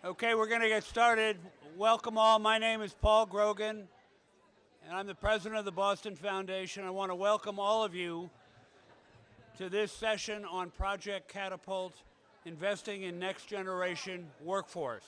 Okay, we're going to get started. Welcome all. My name is Paul Grogan, and I'm the president of the Boston Foundation. I want to welcome all of you to this session on Project Catapult, Investing in Next Generation Workforce.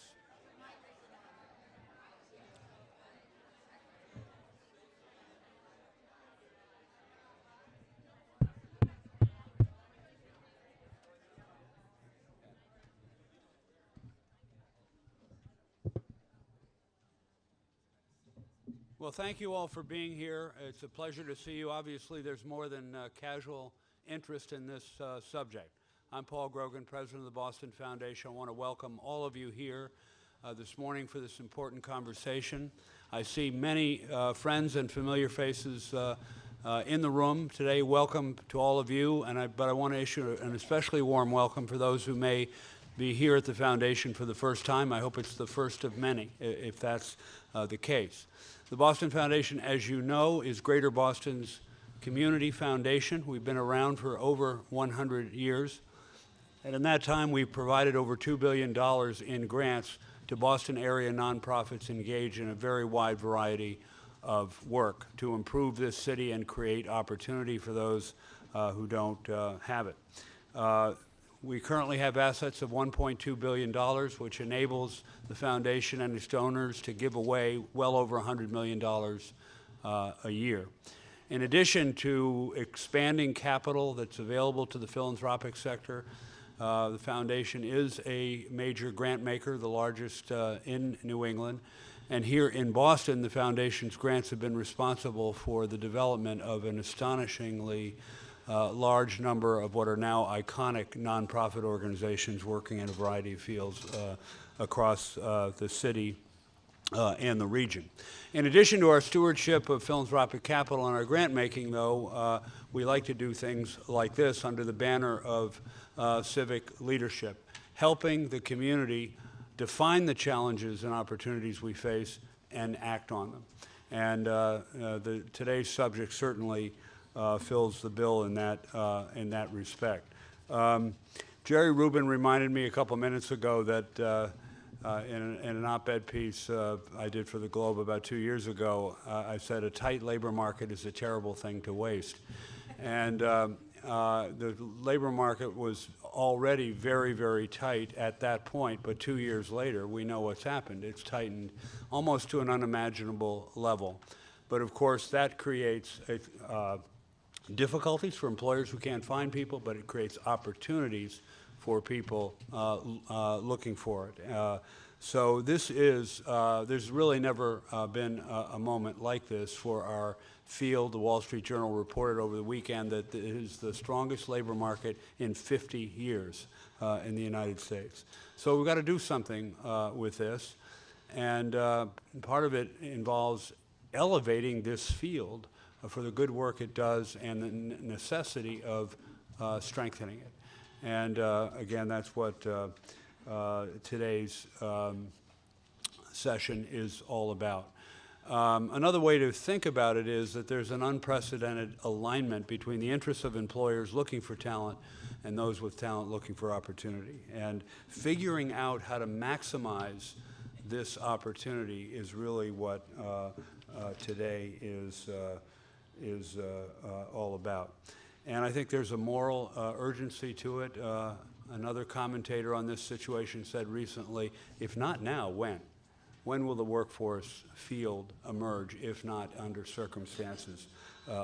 Well, thank you all for being here. It's a pleasure to see you. Obviously, there's more than casual interest in this subject. I'm Paul Grogan, president of the Boston Foundation. I want to welcome all of you here this morning for this important conversation. I see many friends and familiar faces in the room today. Welcome to all of you, but I want to issue an especially warm welcome for those who may be here at the Foundation for the first time. I hope it's the first of many, if that's the case. The Boston Foundation, as you know, is Greater Boston's community foundation. We've been around for over 100 years. And in that time, we've provided over $2 billion in grants to Boston area nonprofits engaged in a very wide variety of work to improve this city and create opportunity for those who don't have it. We currently have assets of $1.2 billion, which enables the foundation and its donors to give away well over $100 million a year. In addition to expanding capital that's available to the philanthropic sector, the foundation is a major grant maker, the largest in New England. And here in Boston, the foundation's grants have been responsible for the development of an astonishingly large number of what are now iconic nonprofit organizations working in a variety of fields across the city and the region. In addition to our stewardship of philanthropic capital and our grant making, though, we like to do things like this under the banner of civic leadership, helping the community define the challenges and opportunities we face and act on them. And today's subject certainly fills the bill in that respect. Jerry Rubin reminded me a couple minutes ago that in an op-ed piece I did for the Globe about 2 years ago, I said a tight labor market is a terrible thing to waste. And the labor market was already very, very tight at that point, but 2 years later, we know what's happened. It's tightened almost to an unimaginable level. But of course, that creates difficulties for employers who can't find people, but it creates opportunities for people looking for it. So this is, there's really never been a moment like this for our field. The Wall Street Journal reported over the weekend that it is the strongest labor market in 50 years in the United States. So we've got to do something with this. And part of it involves elevating this field for the good work it does and the necessity of strengthening it. And again, that's what today's session is all about. Another way to think about it is that there's an unprecedented alignment between the interests of employers looking for talent and those with talent looking for opportunity. And figuring out how to maximize this opportunity is really what today is all about. And I think there's a moral urgency to it. Another commentator on this situation said recently, if not now, when? When will the workforce field emerge, if not under circumstances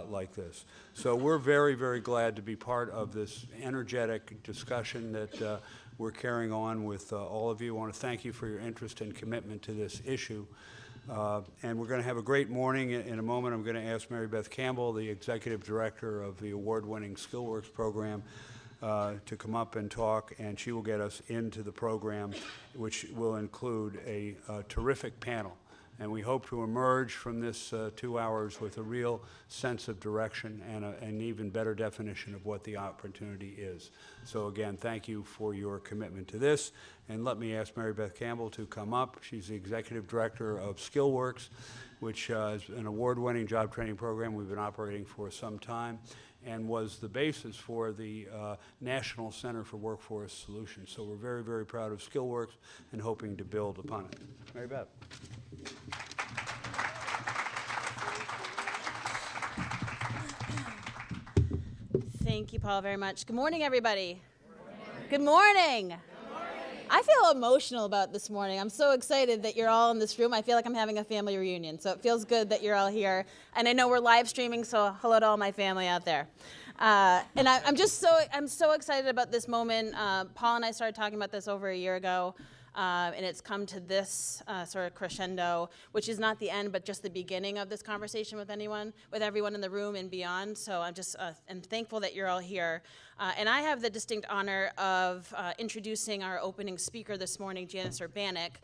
like this? So we're very, very glad to be part of this energetic discussion that we're carrying on with all of you. I want to thank you for your interest and commitment to this issue. And we're going to have a great morning. In a moment, I'm going to ask Marybeth Campbell, the executive director of the award-winning SkillWorks program, to come up and talk, and she will get us into the program, which will include a terrific panel. And we hope to emerge from this 2 hours with a real sense of direction and an even better definition of what the opportunity is. So again, thank you for your commitment to this. And let me ask Marybeth Campbell to come up. She's the executive director of SkillWorks, which is an award-winning job training program we've been operating for some time. and was the basis for the National Center for Workforce Solutions. So we're very, very proud of SkillWorks and hoping to build upon it. Marybeth. Thank you, Paul, very much. Good morning, everybody. Good morning. I feel emotional about this morning. I'm so excited that you're all in this room. I feel like I'm having a family reunion, so it feels good that you're all here. And I know we're live streaming, so hello to all my family out there. And I'm so excited about this moment. Paul and I started talking about this over a year ago. And it's come to this sort of crescendo, which is not the end, but just the beginning of this conversation with everyone in the room and beyond. So I'm just I'm thankful that you're all here. And I have the distinct honor of introducing our opening speaker this morning, Janice Urbanik,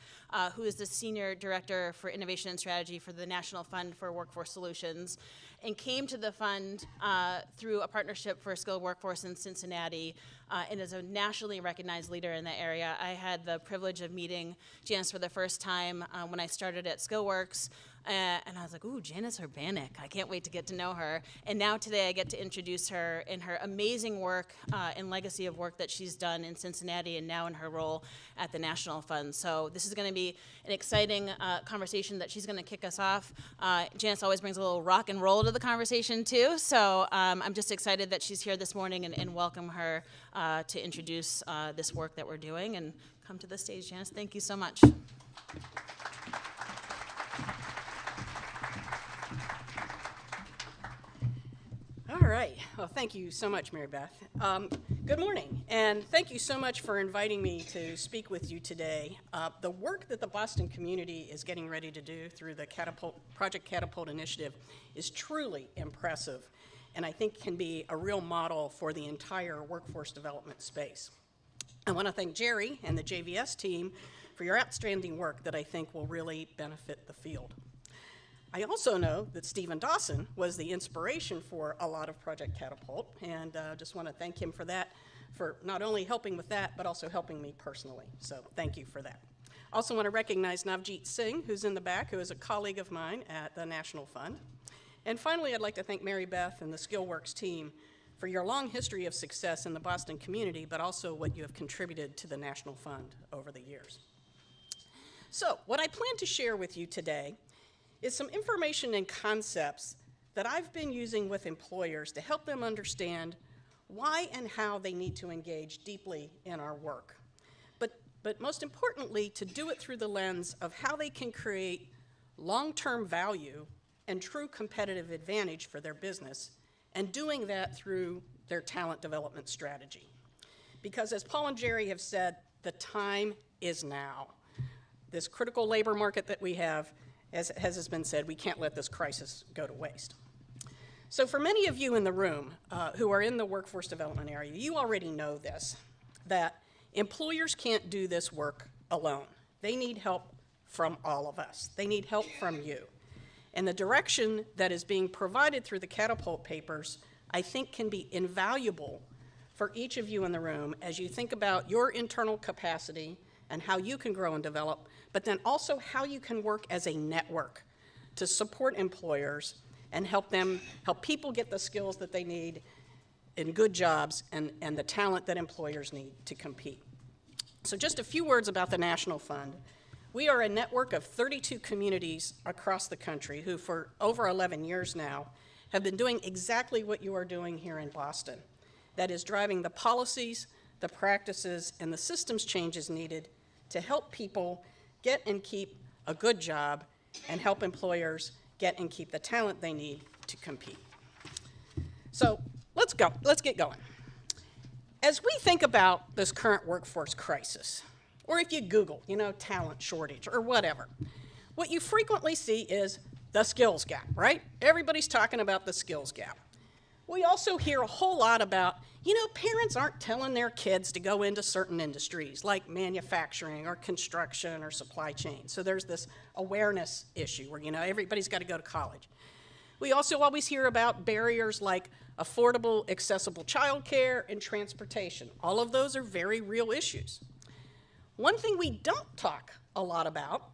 who is the Senior Director for Innovation and Strategy for the National Fund for Workforce Solutions, and came to the fund through a partnership for skilled workforce in Cincinnati, and is a nationally recognized leader in that area. I had the privilege of meeting Janice for the first time when I started at SkillWorks, and I was like, ooh, Janice Urbanik, I can't wait to get to know her. And now today I get to introduce her in her amazing work and legacy of work that she's done in Cincinnati and now in her role at the National Fund. So this is gonna be an exciting conversation that she's gonna kick us off. Janice always brings a little rock and roll to the conversation too, so I'm just excited that she's here this morning and welcome her to introduce this work that we're doing. And come to the stage, Janice. Thank you so much. All right. Well, thank you so much, Marybeth. Good morning, and thank you so much for inviting me to speak with you today. The work that the Boston community is getting ready to do through the Project Catapult initiative is truly impressive, and I think can be a real model for the entire workforce development space. I want to thank Jerry and the JVS team for your outstanding work that I think will really benefit the field. I also know that Stephen Dawson was the inspiration for a lot of Project Catapult, and just want to thank him for that, for not only helping with that, but also helping me personally. So thank you for that. Also want to recognize Navjeet Singh, who's in the back, who is a colleague of mine at the National Fund. And finally, I'd like to thank Marybeth and the SkillWorks team for your long history of success in the Boston community, but also what you have contributed to the National Fund over the years. So what I plan to share with you today is some information and concepts that I've been using with employers to help them understand why and how they need to engage deeply in our work. But most importantly, to do it through the lens of how they can create long-term value and true competitive advantage for their business, and doing that through their talent development strategy. Because as Paul and Jerry have said, the time is now. This critical labor market that we have, as has been said, we can't let this crisis go to waste. So for many of you in the room who are in the workforce development area, you already know this, that employers can't do this work alone. They need help from all of us. They need help from you. And the direction that is being provided through the Catapult papers, I think, can be invaluable for each of you in the room as you think about your internal capacity and how you can grow and develop, but then also how you can work as a network to support employers and help people get the skills that they need in good jobs and the talent that employers need to compete. So just a few words about the National Fund. We are a network of 32 communities across the country who for over 11 years now have been doing exactly what you are doing here in Boston. That is driving the policies, the practices, and the systems changes needed to help people get and keep a good job and help employers get and keep the talent they need to compete. So let's get going. As we think about this current workforce crisis, or if you Google, talent shortage or whatever, what you frequently see is the skills gap, right? Everybody's talking about the skills gap. We also hear a whole lot about, parents aren't telling their kids to go into certain industries like manufacturing or construction or supply chain. So there's this awareness issue where, everybody's got to go to college. We also always hear about barriers like affordable, accessible childcare and transportation. All of those are very real issues. One thing we don't talk a lot about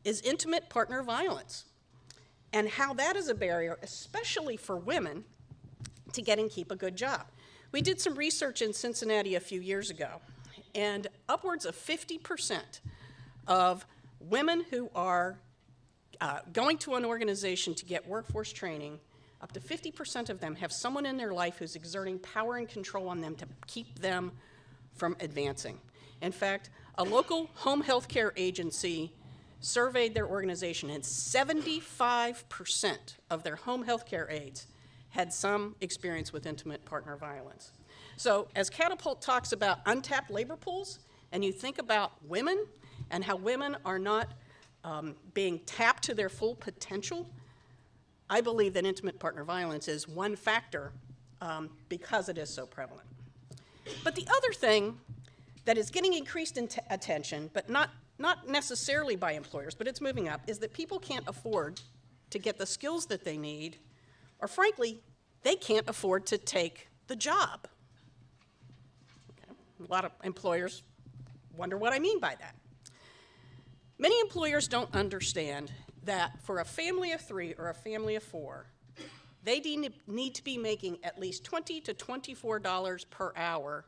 is intimate partner violence and how that is a barrier, especially for women, to get and keep a good job. We did some research in Cincinnati a few years ago, and upwards of 50% of women who are going to an organization to get workforce training, up to 50% of them have someone in their life who's exerting power and control on them to keep them from advancing. In fact, a local home health care agency surveyed their organization, and 75% of their home health care aides had some experience with intimate partner violence. So as Catapult talks about untapped labor pools, and you think about women and how women are not being tapped to their full potential, I believe that intimate partner violence is one factor because it is so prevalent. But the other thing that is getting increased attention, but not necessarily by employers, but it's moving up, is that people can't afford to get the skills that they need, or frankly, they can't afford to take the job. Okay. A lot of employers wonder what I mean by that. Many employers don't understand that for a family of 3 or a family of 4, they need to be making at least $20 to $24 per hour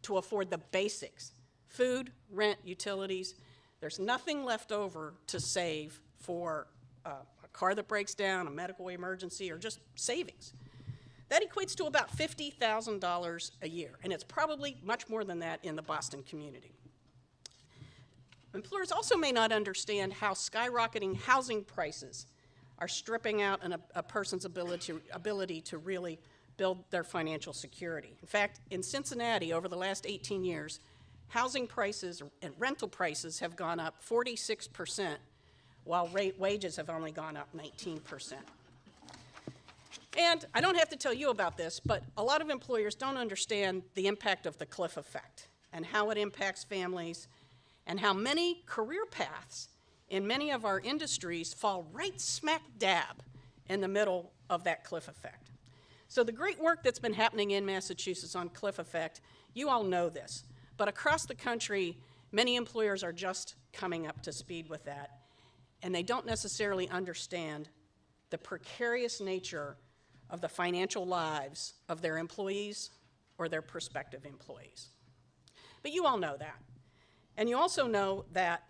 to afford the basics: food, rent, utilities. There's nothing left over to save for a car that breaks down, a medical emergency, or just savings. That equates to about $50,000 a year, and it's probably much more than that in the Boston community. Employers also may not understand how skyrocketing housing prices are stripping out a person's ability to really build their financial security. In fact, in Cincinnati, over the last 18 years, housing prices and rental prices have gone up 46%, while wages have only gone up 19%. And I don't have to tell you about this, but a lot of employers don't understand the impact of the cliff effect and how it impacts families, and how many career paths in many of our industries fall right smack dab in the middle of that cliff effect. So the great work that's been happening in Massachusetts on cliff effect, you all know this, but across the country, many employers are just coming up to speed with that, and they don't necessarily understand the precarious nature of the financial lives of their employees or their prospective employees. But you all know that. And you also know that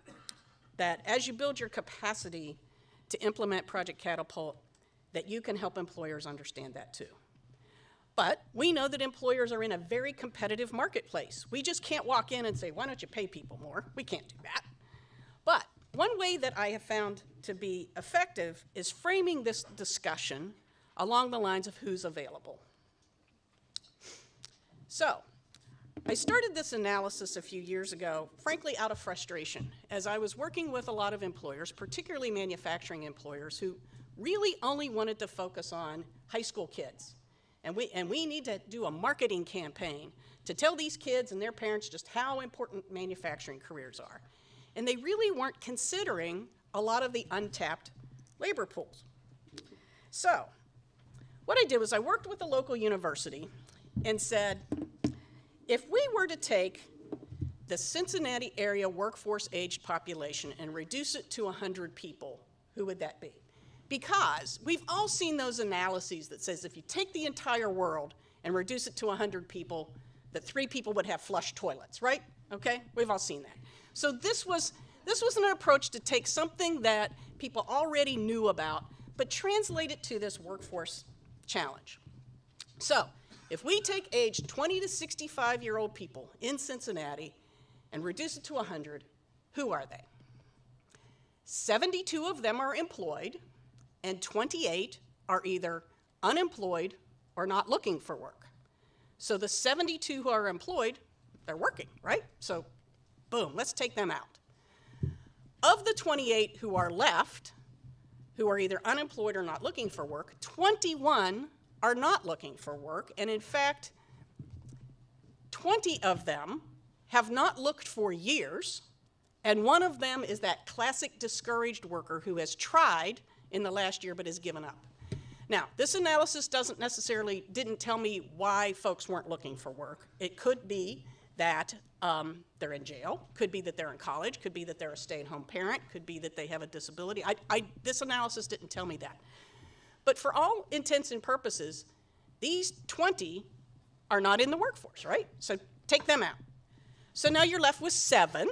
as you build your capacity to implement Project Catapult, that you can help employers understand that too. But we know that employers are in a very competitive marketplace. We just can't walk in and say, why don't you pay people more? We can't do that. But one way that I have found to be effective is framing this discussion along the lines of who's available. So, I started this analysis a few years ago, frankly, out of frustration, as I was working with a lot of employers, particularly manufacturing employers, who really only wanted to focus on high school kids. And we need to do a marketing campaign to tell these kids and their parents just how important manufacturing careers are. And they really weren't considering a lot of the untapped labor pools. So, what I did was I worked with a local university and said, if we were to take the Cincinnati area workforce-aged population and reduce it to 100 people, who would that be? Because we've all seen those analyses that says if you take the entire world and reduce it to 100 people, that 3 people would have flush toilets, right? Okay, we've all seen that. So this was an approach to take something that people already knew about, but translate it to this workforce challenge. So, if we take age 20 to 65-year-old people in Cincinnati and reduce it to 100, who are they? 72 of them are employed, and 28 are either unemployed or not looking for work. So the 72 who are employed, they're working, right? So, boom, let's take them out. Of the 28 who are left, who are either unemployed or not looking for work, 21 are not looking for work, and in fact, 20 of them have not looked for years, and one of them is that classic discouraged worker who has tried in the last year but has given up. Now, this analysis didn't tell me why folks weren't looking for work. It could be that they're in jail, could be that they're in college, could be that they're a stay-at-home parent, could be that they have a disability. This analysis didn't tell me that. But for all intents and purposes, These 20 are not in the workforce, right? So take them out. So now you're left with seven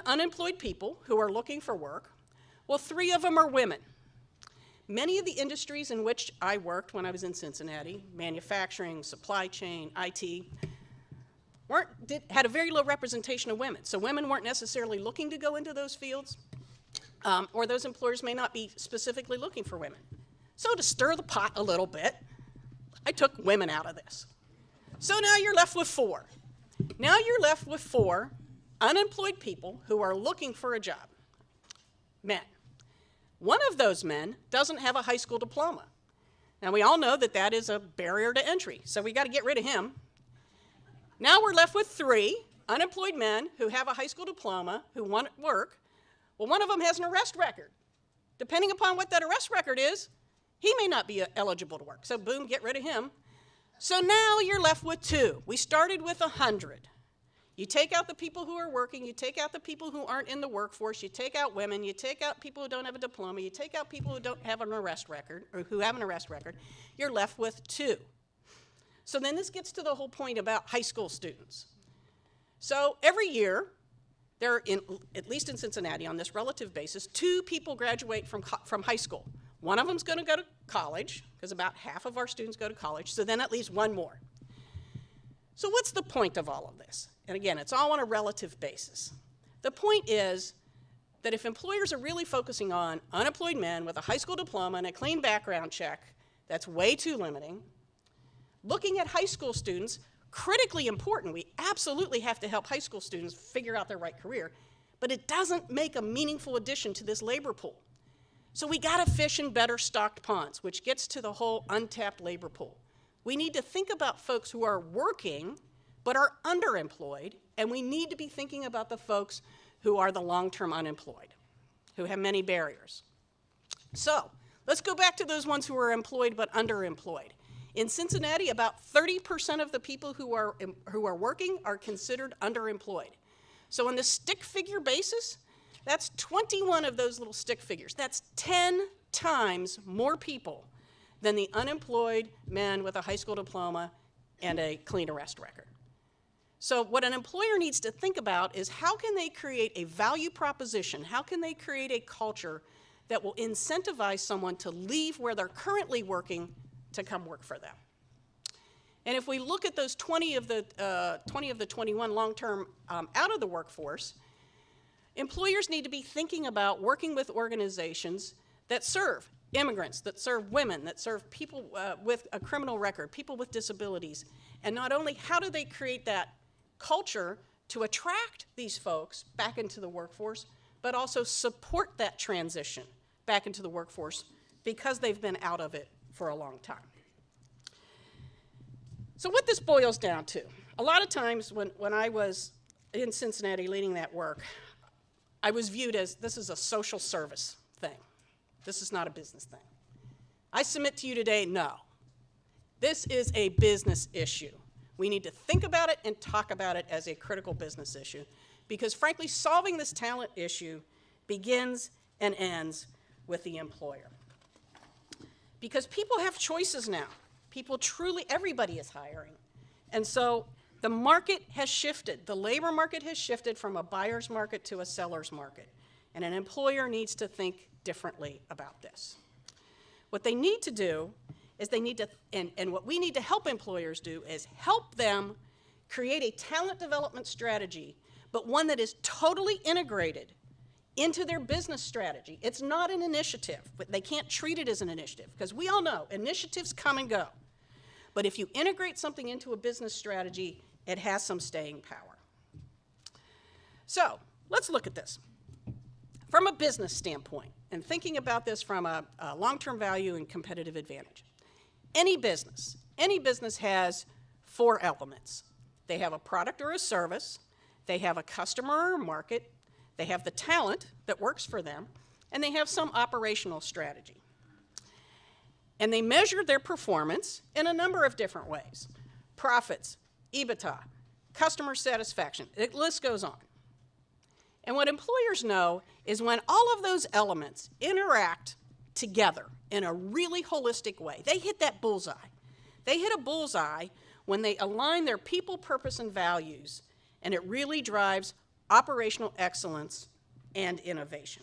unemployed people who are looking for work. Well, 3 of them are women. Many of the industries in which I worked when I was in Cincinnati, manufacturing, supply chain, IT, had a very low representation of women. So women weren't necessarily looking to go into those fields, or those employers may not be specifically looking for women. So to stir the pot a little bit, I took women out of this. So now you're left with 4. Now you're left with 4 unemployed people who are looking for a job. Men. One of those men doesn't have a high school diploma. Now we all know that that is a barrier to entry, so we got to get rid of him. Now we're left with 3 unemployed men who have a high school diploma who want work. Well, one of them has an arrest record. Depending upon what that arrest record is, he may not be eligible to work. So boom, get rid of him. So now you're left with 2. We started with 100. You take out the people who are working, you take out the people who aren't in the workforce, you take out women, you take out people who don't have a diploma, you take out people who don't have an arrest record, or who have an arrest record, you're left with 2. So then this gets to the whole point about high school students. So every year, there are, at least in Cincinnati, on this relative basis, 2 people graduate from high school. One of them's going to go to college, because about half of our students go to college, so then at least 1 more. So what's the point of all of this? And again, it's all on a relative basis. The point is that if employers are really focusing on unemployed men with a high school diploma and a clean background check, that's way too limiting. Looking at high school students, critically important. We absolutely have to help high school students figure out their right career, but it doesn't make a meaningful addition to this labor pool. So we got to fish in better stocked ponds, which gets to the whole untapped labor pool. We need to think about folks who are working but are underemployed, and we need to be thinking about the folks who are the long-term unemployed, who have many barriers. So let's go back to those ones who are employed but underemployed. In Cincinnati, about 30% of the people who are working are considered underemployed. So on the stick figure basis, that's 21 of those little stick figures. That's 10 times more people than the unemployed men with a high school diploma and a clean arrest record. So what an employer needs to think about is how can they create a value proposition, how can they create a culture that will incentivize someone to leave where they're currently working to come work for them. And if we look at those 20 of the 21 long-term out of the workforce, employers need to be thinking about working with organizations that serve immigrants, that serve women, that serve people with a criminal record, people with disabilities. And not only how do they create that culture to attract these folks back into the workforce, but also support that transition back into the workforce because they've been out of it for a long time. So what this boils down to, a lot of times when I was in Cincinnati leading that work, I was viewed as this is a social service thing. This is not a business thing. I submit to you today, no. This is a business issue. We need to think about it and talk about it as a critical business issue because frankly, solving this talent issue begins and ends with the employer. Because people have choices now. People truly, everybody is hiring. And so the market has shifted. The labor market has shifted from a buyer's market to a seller's market. And an employer needs to think differently about this. What they need to do is they need to, and what we need to help employers do is help them create a talent development strategy, but one that is totally integrated into their business strategy. It's not an initiative, but they can't treat it as an initiative because we all know initiatives come and go. But if you integrate something into a business strategy, it has some staying power. So let's look at this from a business standpoint and thinking about this from a long-term value and competitive advantage. Any business has 4 elements. They have a product or a service, they have a customer or a market, they have the talent that works for them, and they have some operational strategy. And they measure their performance in a number of different ways. Profits, EBITDA, customer satisfaction, the list goes on. And what employers know is when all of those elements interact together in a really holistic way, they hit that bullseye. They hit a bullseye when they align their people, purpose, and values, and it really drives operational excellence and innovation.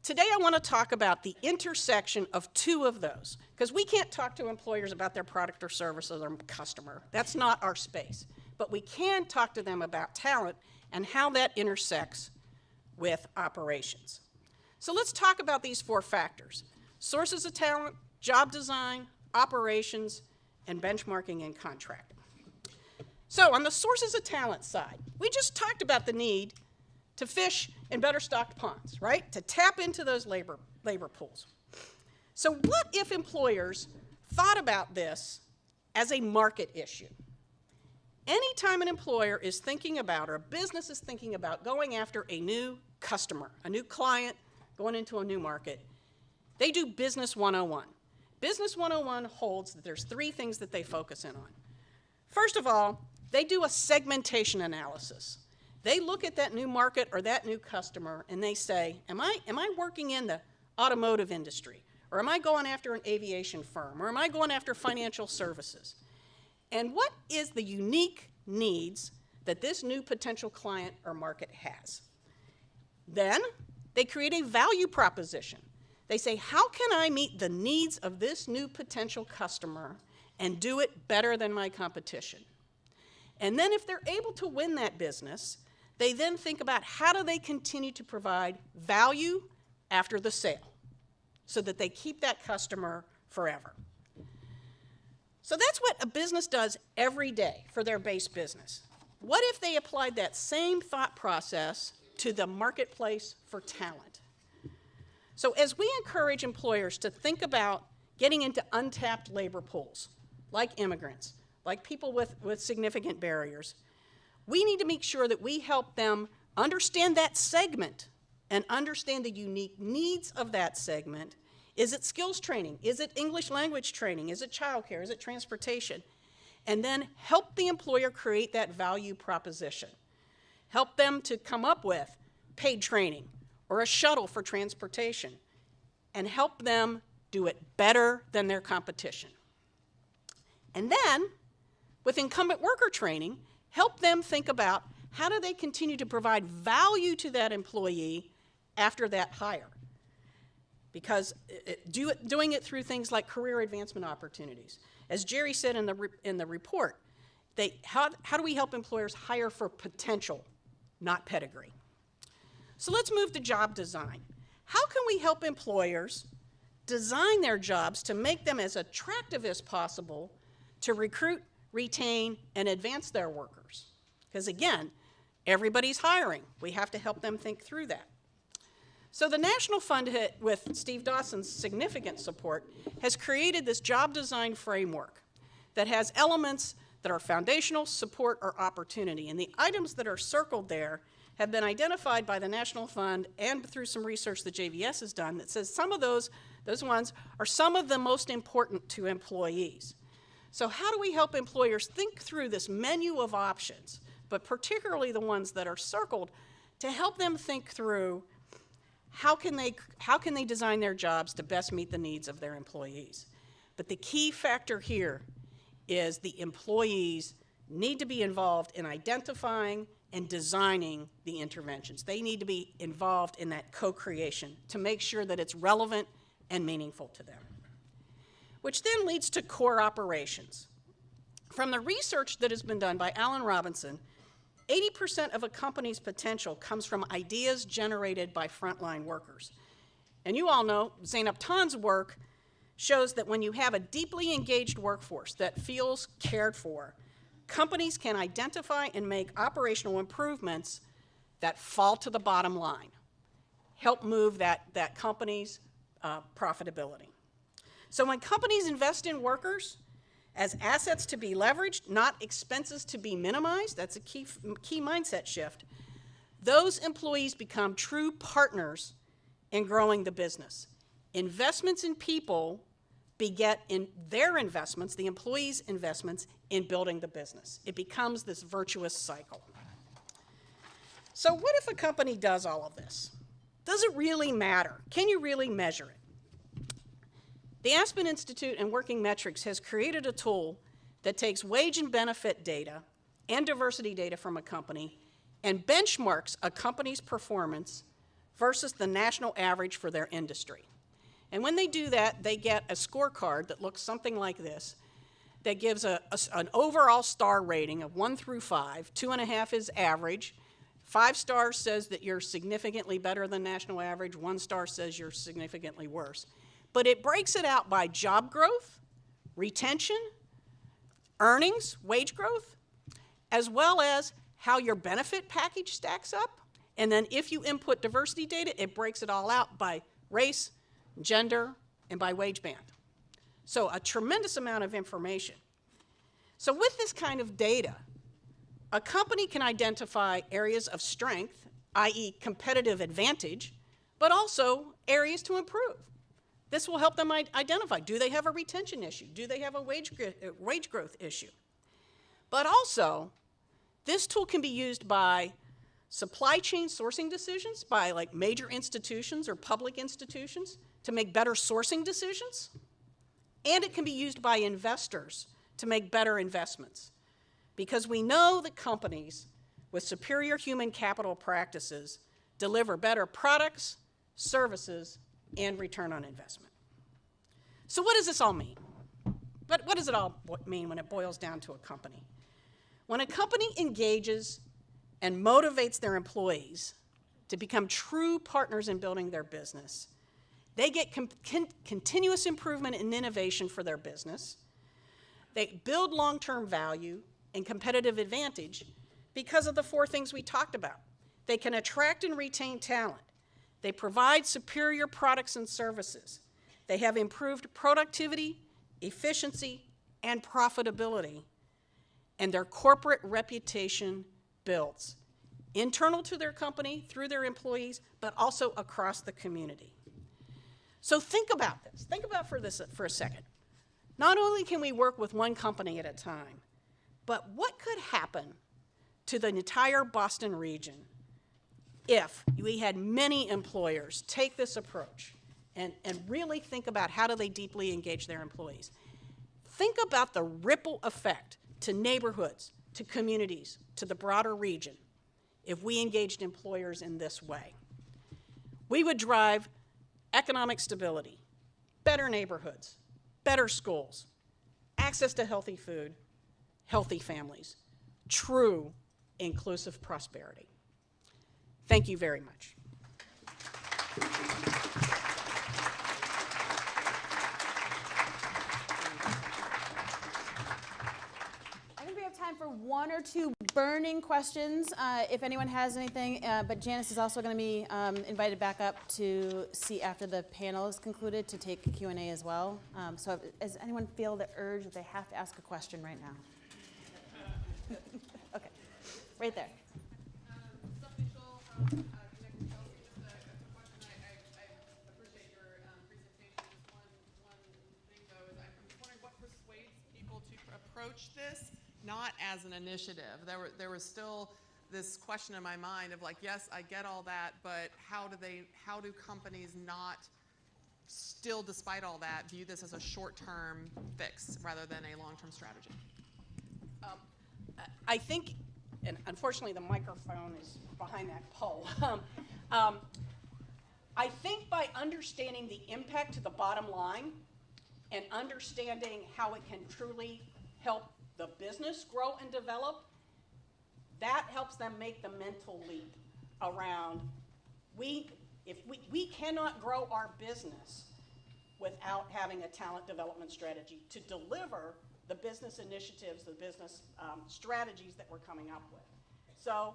Today I want to talk about the intersection of two of those, because we can't talk to employers about their product or service or their customer. That's not our space. But we can talk to them about talent and how that intersects with operations. So let's talk about these four factors: sources of talent, job design, operations, and benchmarking and contracting. So on the sources of talent side, we just talked about the need to fish in better stocked ponds, right? To tap into those labor pools. So what if employers thought about this as a market issue? Anytime an employer is thinking about, or a business is thinking about going after a new customer, a new client, going into a new market, they do Business 101. Business 101 holds that there's three things that they focus in on. First of all, they do a segmentation analysis. They look at that new market or that new customer and they say, am I working in the automotive industry? Or am I going after an aviation firm? Or am I going after financial services? And what is the unique needs that this new potential client or market has? Then they create a value proposition. They say, how can I meet the needs of this new potential customer and do it better than my competition? And then if they're able to win that business, they then think about how do they continue to provide value after the sale so that they keep that customer forever. So that's what a business does every day for their base business. What if they applied that same thought process to the marketplace for talent? So as we encourage employers to think about getting into untapped labor pools, like immigrants, like people with significant barriers, we need to make sure that we help them understand that segment and understand the unique needs of that segment. Is it skills training? Is it English language training? Is it childcare? Is it transportation? And then help the employer create that value proposition. Help them to come up with paid training or a shuttle for transportation, and help them do it better than their competition. And then, with incumbent worker training, help them think about how do they continue to provide value to that employee after that hire. Because doing it through things like career advancement opportunities. As Jerry said in the report, how do we help employers hire for potential, not pedigree? So let's move to job design. How can we help employers design their jobs to make them as attractive as possible to recruit, retain, and advance their workers? Because again, everybody's hiring. We have to help them think through that. So the National Fund, with Steve Dawson's significant support, has created this job design framework that has elements that are foundational, support, or opportunity. And the items that are circled there have been identified by the National Fund and through some research that JVS has done that says some of those ones are some of the most important to employees. So how do we help employers think through this menu of options, but particularly the ones that are circled, to help them think through how can they design their jobs to best meet the needs of their employees? But the key factor here is the employees need to be involved in identifying and designing the interventions. They need to be involved in that co-creation to make sure that it's relevant and meaningful to them. Which then leads to core operations. From the research that has been done by Alan Robinson, 80% of a company's potential comes from ideas generated by frontline workers. And you all know Zainab Tan's work shows that when you have a deeply engaged workforce that feels cared for, companies can identify and make operational improvements that fall to the bottom line, help move that company's profitability. So when companies invest in workers as assets to be leveraged, not expenses to be minimized, that's a key mindset shift, those employees become true partners in growing the business. Investments in people beget in their investments, the employees' investments, in building the business. It becomes this virtuous cycle. So what if a company does all of this? Does it really matter? Can you really measure it? The Aspen Institute and Working Metrics has created a tool that takes wage and benefit data and diversity data from a company and benchmarks a company's performance versus the national average for their industry. And when they do that, they get a scorecard that looks something like this, that gives an overall star rating of 1 through 5. 2.5 is average. 5 stars says that you're significantly better than national average. 1 star says you're significantly worse. But it breaks it out by job growth, retention, earnings, wage growth, as well as how your benefit package stacks up. And then if you input diversity data, it breaks it all out by race, gender, and by wage band. So a tremendous amount of information. So with this kind of data, a company can identify areas of strength, i.e. competitive advantage, but also areas to improve. This will help them identify, do they have a retention issue? Do they have a wage growth issue? But also, this tool can be used by supply chain sourcing decisions, by like major institutions or public institutions to make better sourcing decisions. And it can be used by investors to make better investments. Because we know that companies with superior human capital practices deliver better products, services, and return on investment. So what does this all mean? What does it all mean when it boils down to a company? When a company engages and motivates their employees to become true partners in building their business, they get continuous improvement and innovation for their business. They build long-term value and competitive advantage because of the 4 things we talked about. They can attract and retain talent. They provide superior products and services. They have improved productivity, efficiency, and profitability. And their corporate reputation builds, internal to their company, through their employees, but also across the community. So think about this. Think about this for a second. Not only can we work with one company at a time, but what could happen to the entire Boston region if we had many employers take this approach and really think about how do they deeply engage their employees? Think about the ripple effect to neighborhoods, to communities, to the broader region if we engaged employers in this way. We would drive economic stability, better neighborhoods, better schools, access to healthy food, healthy families, true inclusive prosperity. Thank you very much. I think we have time for 1 or 2 burning questions, if anyone has anything, but Janice is also going to be invited back up to see after the panel is concluded to take a Q&A as well. So does anyone feel the urge that they have to ask a question right now? Okay, right there. Connected Chelsea, just a question. I appreciate your presentation. Just one thing, though, is I'm wondering what persuades people to approach this not as an initiative. There was still this question in my mind of like, yes, I get all that, but how do companies not still, despite all that, view this as a short-term fix rather than a long-term strategy? I think, and unfortunately the microphone is behind that pole. I think by understanding the impact to the bottom line and understanding how it can truly help the business grow and develop, that helps them make the mental leap around, if we cannot grow our business without having a talent development strategy to deliver the business initiatives, the business strategies that we're coming up with. So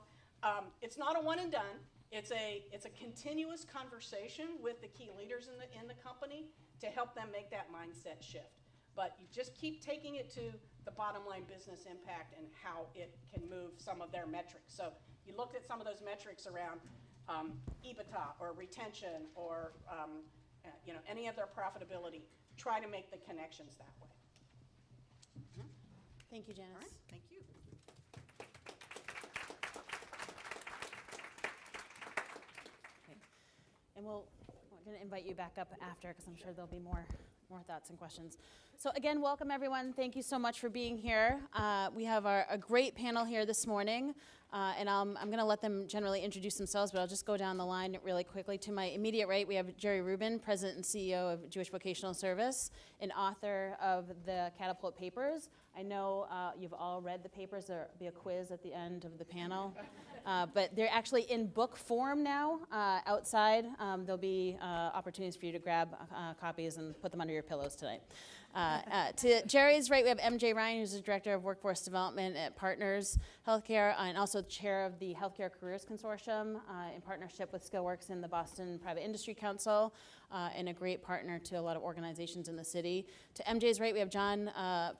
it's not a one and done. It's a continuous conversation with the key leaders in the company to help them make that mindset shift. But you just keep taking it to the bottom line business impact and how it can move some of their metrics. So you looked at some of those metrics around EBITDA or retention or any of their profitability. Try to make the connections that way. Thank you, Janice. All right, thank you. Okay. And we're going to invite you back up after because I'm sure there'll be more more thoughts and questions. So again, welcome everyone. Thank you so much for being here. We have a great panel here this morning, and I'm going to let them generally introduce themselves, but I'll just go down the line really quickly. To my immediate right, we have Jerry Rubin, President and CEO of Jewish Vocational Service, and author of the Catapult papers. I know you've all read the papers. There'll be a quiz at the end of the panel. But they're actually in book form now outside. There'll be opportunities for you to grab copies and put them under your pillows tonight. To Jerry's right, we have MJ Ryan, who's the Director of Workforce Development at Partners Healthcare, and also Chair of the Healthcare Careers Consortium in partnership with SkillWorks and the Boston Private Industry Council, and a great partner to a lot of organizations in the city. To MJ's right, we have John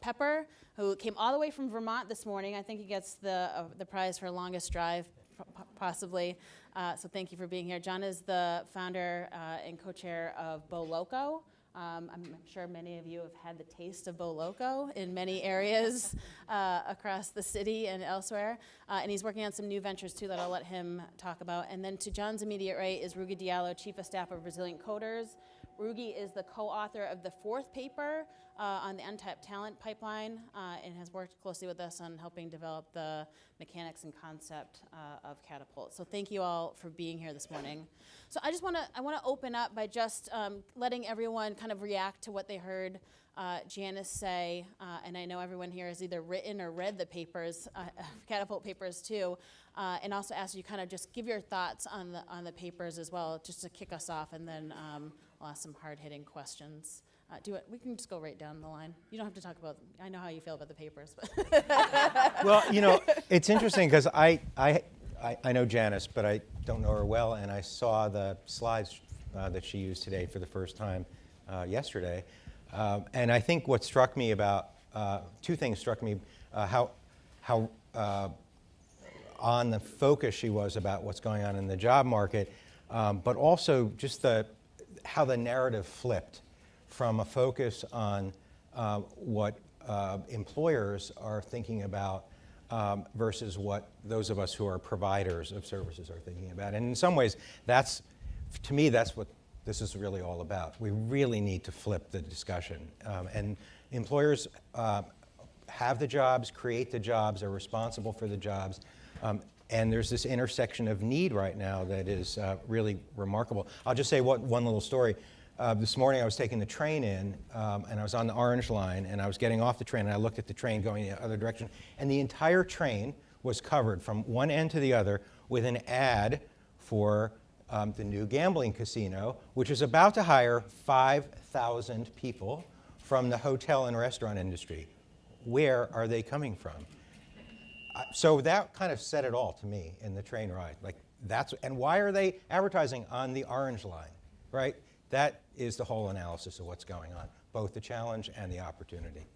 Pepper, who came all the way from Vermont this morning. I think he gets the prize for longest drive, possibly. So thank you for being here. John is the founder and co-chair of Bo Loco. I'm sure many of you have had the taste of Bo Loco in many areas across the city and elsewhere. And he's working on some new ventures too that I'll let him talk about. And then to John's immediate right is Rugi Diallo, Chief of Staff of Resilient Coders. Rugi is the co-author of the 4th paper on the untapped talent pipeline and has worked closely with us on helping develop the mechanics and concept of Catapult. So thank you all for being here this morning. So I want to open up by just letting everyone kind of react to what they heard Janice say, and I know everyone here has either written or read the papers, Catapult papers too, and also ask you kind of just give your thoughts on the papers as well, just to kick us off, and then I'll ask some hard-hitting questions. We can just go right down the line. You don't have to talk about, I know how you feel about the papers. But well, it's interesting because I know Janice, but I don't know her well, and I saw the slides that she used today for the first time yesterday. And I think what struck me about, 2 things struck me, how on the focus she was about what's going on in the job market, but also just how the narrative flipped from a focus on what employers are thinking about versus what those of us who are providers of services are thinking about. And in some ways, to me, that's what this is really all about. We really need to flip the discussion. And employers have the jobs, create the jobs, are responsible for the jobs. And there's this intersection of need right now that is really remarkable. I'll just say one little story. This morning I was taking the train in, and I was on the Orange Line, and I was getting off the train, and I looked at the train going the other direction, and the entire train was covered from one end to the other with an ad for the new gambling casino, which is about to hire 5,000 people from the hotel and restaurant industry. Where are they coming from? So that kind of said it all to me in the train ride. And why are they advertising on the Orange Line, right? That is the whole analysis of what's going on, both the challenge and the opportunity.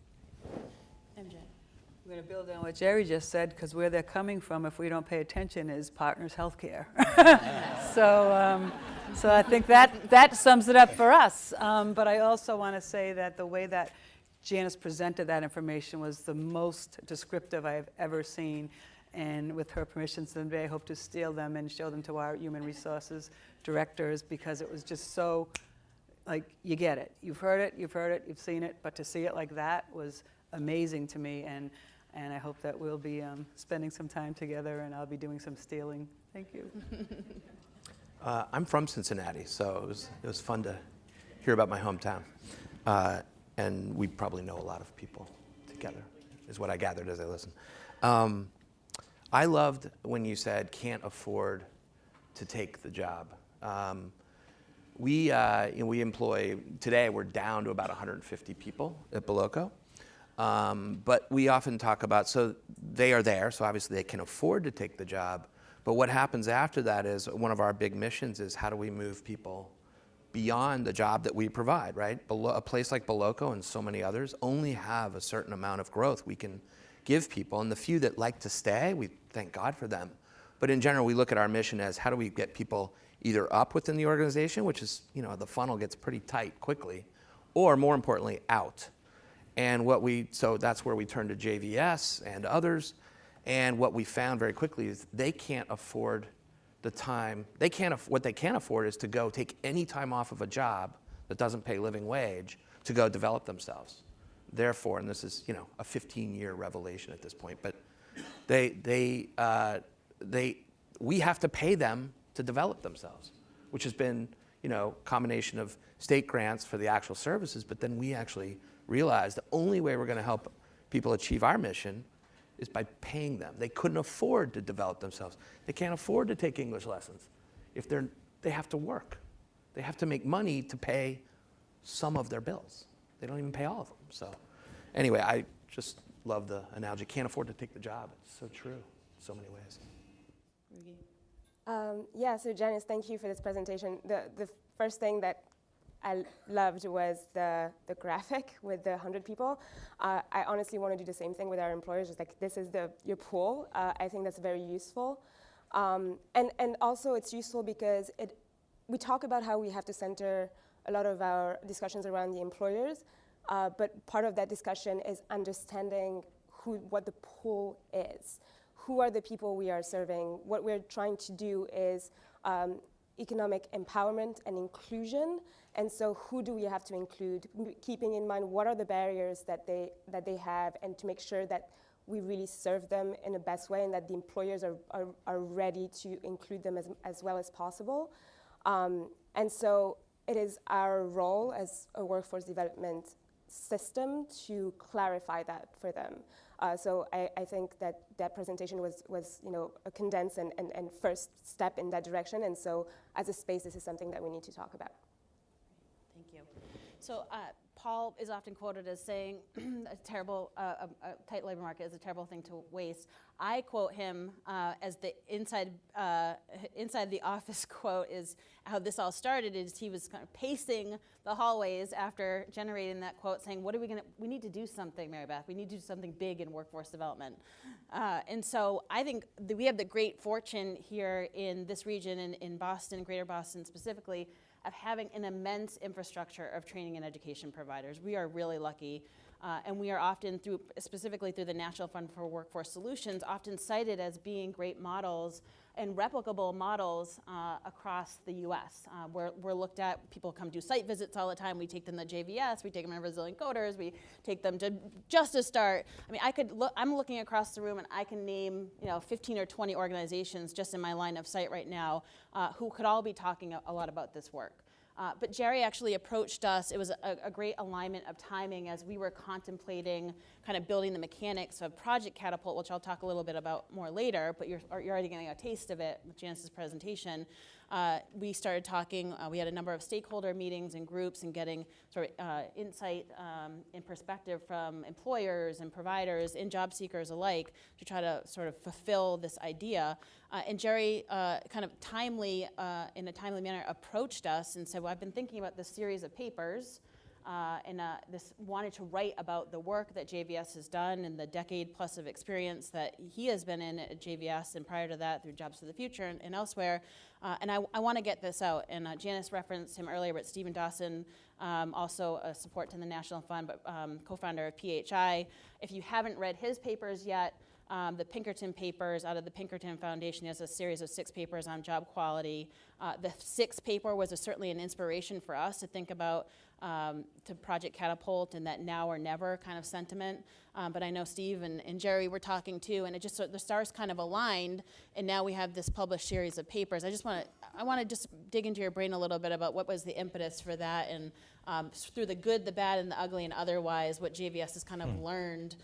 MJ. I'm going to build on what Jerry just said, because where they're coming from, if we don't pay attention, is Partners Healthcare. So I think that sums it up for us. But I also want to say that the way that Janice presented that information was the most descriptive I have ever seen. And with her permission someday, I hope to steal them and show them to our human resources directors, because it was just so, you get it. You've heard it, you've seen it, but to see it like that was amazing to me. And I hope that we'll be spending some time together, and I'll be doing some stealing. Thank you. I'm from Cincinnati, so it was fun to hear about my hometown. And we probably know a lot of people together, is what I gathered as I listened. I loved when you said can't afford to take the job. We employ, today we're down to about 150 people at Boloco. But we often talk about, so they are there, so obviously they can afford to take the job. But what happens after that is, one of our big missions is how do we move people beyond the job that we provide, right? A place like Boloco and so many others only have a certain amount of growth we can give people. And the few that like to stay, we thank God for them. But in general, we look at our mission as how do we get people either up within the organization, which is, the funnel gets pretty tight quickly, or more importantly, out. And so that's where we turn to JVS and others. And what we found very quickly is they can't afford the time. What they can't afford is to go take any time off of a job that doesn't pay living wage to go develop themselves. Therefore, and this is, you know, a 15-year revelation at this point, but we have to pay them to develop themselves, which has been, you know, a combination of state grants for the actual services, but then we actually realized the only way we're going to help people achieve our mission is by paying them. They couldn't afford to develop themselves. They can't afford to take English lessons. They have to work. They have to make money to pay some of their bills. They don't even pay all of them. So anyway, I just love the analogy. Can't afford to take the job. It's so true in so many ways. Yeah, so Janice, thank you for this presentation. The first thing that I loved was the graphic with the 100 people. I honestly want to do the same thing with our employers, just like this is your pool. I think that's very useful. And also it's useful because we talk about how we have to center a lot of our discussions around the employers, but part of that discussion is understanding what the pool is. Who are the people we are serving? What we're trying to do is economic empowerment and inclusion. And so who do we have to include, keeping in mind what are the barriers that they have, and to make sure that we really serve them in the best way and that the employers are ready to include them as well as possible. And so it is our role as a workforce development system to clarify that for them. So I think that presentation was you know, a condensed and first step in that direction. And so as a space, this is something that we need to talk about. Thank you. So Paul is often quoted as saying a tight labor market is a terrible thing to waste. I quote him as the inside the office quote is how this all started is he was kind of pacing the hallways after generating that quote saying, we need to do something, Marybeth. We need to do something big in workforce development. And so I think that we have the great fortune here in this region, in Boston, Greater Boston specifically, of having an immense infrastructure of training and education providers. We are really lucky, and we are often, specifically through the National Fund for Workforce Solutions, often cited as being great models and replicable models across the US. We're looked at, people come do site visits all the time. We take them to JVS, we take them to Resilient Coders, we take them to Justice Start. I mean, I'm looking across the room and I can name 15 or 20 organizations just in my line of sight right now who could all be talking a lot about this work. But Jerry actually approached us. It was a great alignment of timing as we were contemplating kind of building the mechanics of Project Catapult, which I'll talk a little bit about more later, but you're already getting a taste of it with Janice's presentation. We started talking, we had a number of stakeholder meetings and groups and getting sort of insight and perspective from employers and providers and job seekers alike to try to sort of fulfill this idea. And Jerry kind of in a timely manner approached us and said, well, I've been thinking about this series of papers and wanted to write about the work that JVS has done and the decade plus of experience that he has been in at JVS and prior to that through Jobs for the Future and elsewhere. And I want to get this out. And Janice referenced him earlier, but Stephen Dawson, also a support to the National Fund, but co-founder of PHI. If you haven't read his papers yet, the Pinkerton papers out of the Pinkerton Foundation, he has a series of 6 papers on job quality. The 6th paper was certainly an inspiration for us to think about to Project Catapult and that now or never kind of sentiment. But I know Steve and Jerry were talking too, and the stars kind of aligned, and now we have this published series of papers. I want to just dig into your brain a little bit about what was the impetus for that, and through the good, the bad, and the ugly, and otherwise, what JVS has kind of learned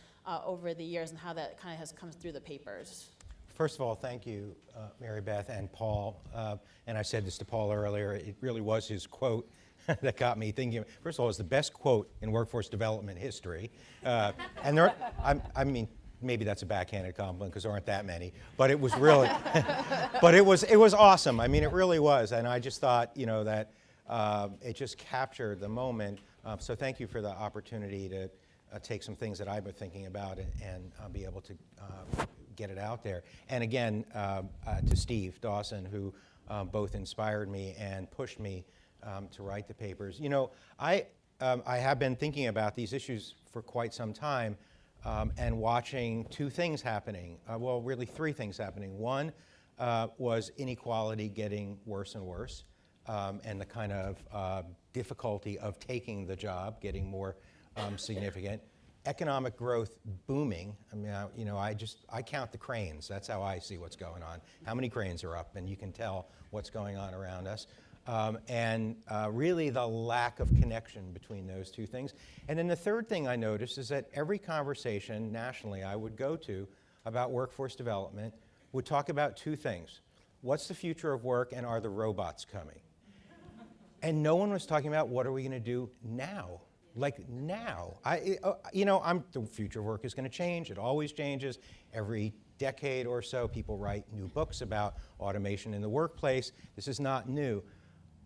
over the years and how that kind of has come through the papers. First of all, thank you, Marybeth and Paul. And I said this to Paul earlier, it really was his quote that got me thinking. First of all, it's the best quote in workforce development history. And I mean, maybe that's a backhanded compliment because there aren't that many, but it was really, but it was awesome. I mean, it really was. And I just thought, that it just captured the moment. So thank you for the opportunity to take some things that I've been thinking about and be able to get it out there. And again, to Steve Dawson, who both inspired me and pushed me to write the papers. I have been thinking about these issues for quite some time and watching 2 things happening. Well, really 3 things happening. One was inequality getting worse and worse. and the kind of difficulty of taking the job getting more significant. Economic growth booming. I mean, I count the cranes. That's how I see what's going on. How many cranes are up, and you can tell what's going on around us. And really the lack of connection between those two things. And then the third thing I noticed is that every conversation nationally I would go to about workforce development would talk about two things. What's the future of work, and are the robots coming? And no one was talking about what are we going to do now? Like now. The future of work is going to change. It always changes. Every decade or so, people write new books about automation in the workplace. This is not new.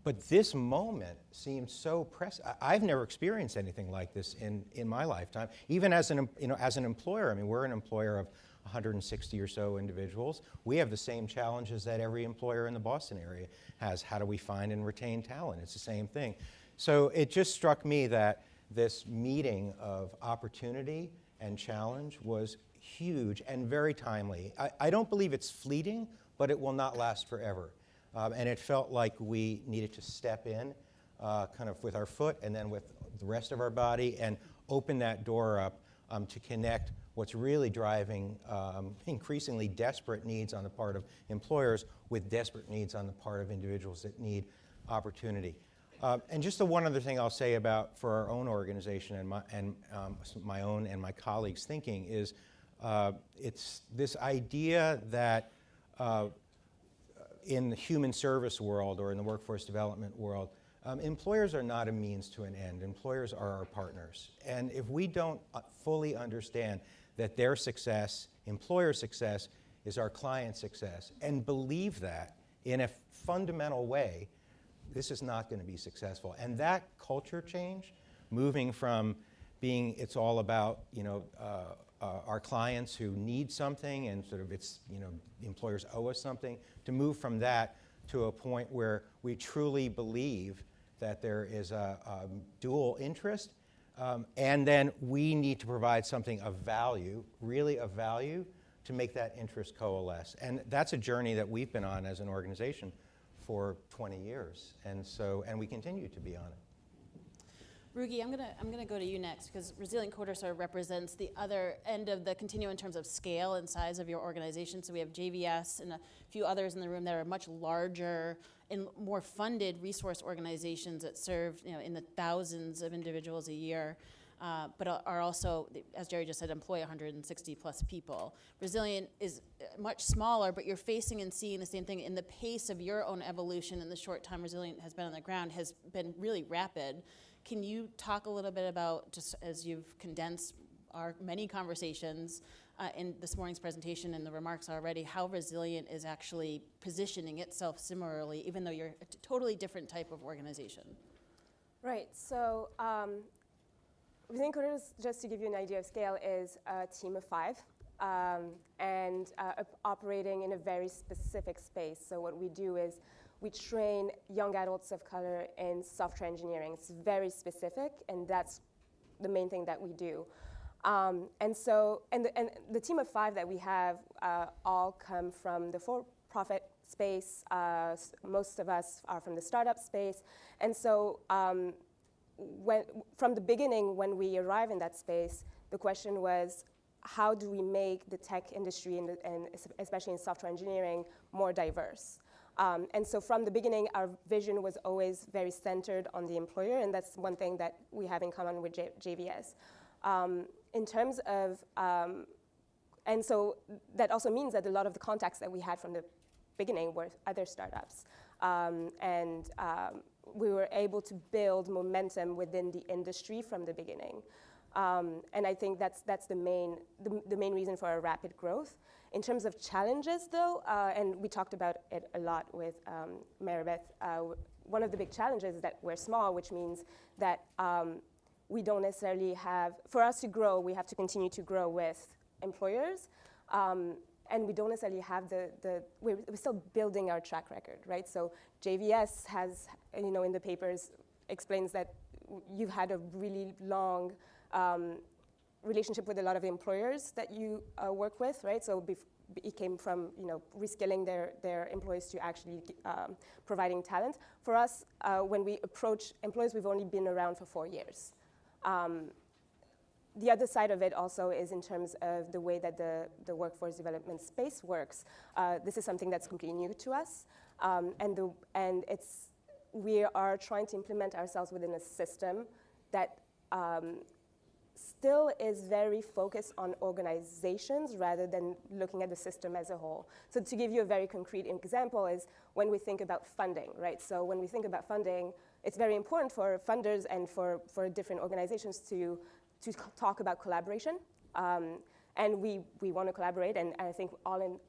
But this moment seems so pressing. I've never experienced anything like this in my lifetime. Even as an employer, I mean, we're an employer of 160 or so individuals. We have the same challenges that every employer in the Boston area has. How do we find and retain talent? It's the same thing. So it just struck me that this meeting of opportunity and challenge was huge and very timely. I don't believe it's fleeting, but it will not last forever. And it felt like we needed to step in kind of with our foot and then with the rest of our body and open that door up to connect what's really driving increasingly desperate needs on the part of employers with desperate needs on the part of individuals that need opportunity. And just the one other thing I'll say about for our own organization and my own and my colleagues' thinking is it's this idea that in the human service world or in the workforce development world, employers are not a means to an end. Employers are our partners. And if we don't fully understand that their success, employer success, is our client's success, and believe that in a fundamental way, this is not going to be successful. And that culture change, moving from being it's all about our clients who need something and sort of it's employers owe us something, to move from that to a point where we truly believe that there is a dual interest, and then we need to provide something of value, really of value, to make that interest coalesce. And that's a journey that we've been on as an organization for 20 years, and we continue to be on it. Rugi, I'm gonna go to you next because Resilient Coder sort of represents the other end of the continuum in terms of scale and size of your organization. So we have JVS and a few others in the room that are much larger and more funded resource organizations that serve in the thousands of individuals a year, but are also, as Jerry just said, employ 160 plus people. Resilient is much smaller, but you're facing and seeing the same thing in the pace of your own evolution in the short time Resilient has been on the ground has been really rapid. Can you talk a little bit about, just as you've condensed our many conversations in this morning's presentation and the remarks already, how Resilient is actually positioning itself similarly, even though you're a totally different type of organization? Right, so Resilient Coders, just to give you an idea of scale, is a team of 5 and operating in a very specific space. So what we do is we train young adults of color in software engineering. It's very specific, and that's the main thing that we do. And the team of 5 that we have all come from the for-profit space. Most of us are from the startup space. And so from the beginning, when we arrive in that space, the question was, how do we make the tech industry, and especially in software engineering, more diverse? And so from the beginning, our vision was always very centered on the employer, and that's one thing that we have in common with JVS. In terms of, and so that also means that a lot of the contacts that we had from the beginning were other startups. We were able to build momentum within the industry from the beginning. And I think that's the main reason for our rapid growth. In terms of challenges, though, and we talked about it a lot with Marybeth, one of the big challenges is that we're small, which means that we don't necessarily have, for us to grow, we have to continue to grow with employers, and we don't necessarily have we're still building our track record, right? So JVS has, in the papers, explains that you've had a really long relationship with a lot of employers that you work with, right? So it came from reskilling their employees to actually providing talent. For us, when we approach employees, we've only been around for 4 years. The other side of it also is in terms of the way that the workforce development space works. This is something that's completely new to us, and we are trying to implement ourselves within a system that still is very focused on organizations rather than looking at the system as a whole. So to give you a very concrete example is when we think about funding, right? So when we think about funding, it's very important for funders and for different organizations to talk about collaboration. And we want to collaborate, and I think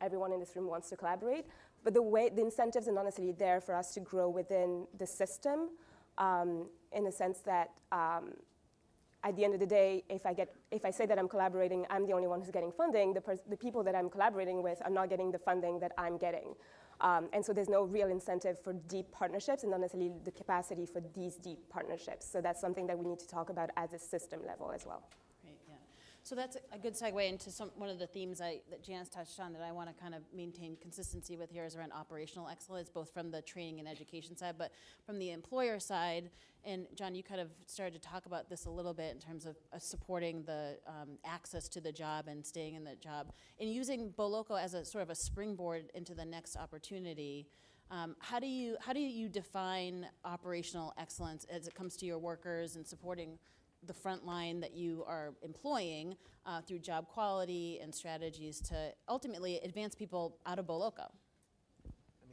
everyone in this room wants to collaborate. But the incentives are not necessarily there for us to grow within the system, in the sense that at the end of the day, if I say that I'm collaborating, I'm the only one who's getting funding. The people that I'm collaborating with are not getting the funding that I'm getting. And so there's no real incentive for deep partnerships and not necessarily the capacity for these deep partnerships. So that's something that we need to talk about at a system level as well. Great, yeah. So that's a good segue into one of the themes that Janice touched on that I want to kind of maintain consistency with here is around operational excellence, both from the training and education side, but from the employer side. And John, you kind of started to talk about this a little bit in terms of supporting the access to the job and staying in the job. And using Boloco as a sort of a springboard into the next opportunity, how do you define operational excellence as it comes to your workers and supporting the front line that you are employing through job quality and strategies to ultimately advance people out of Boloco?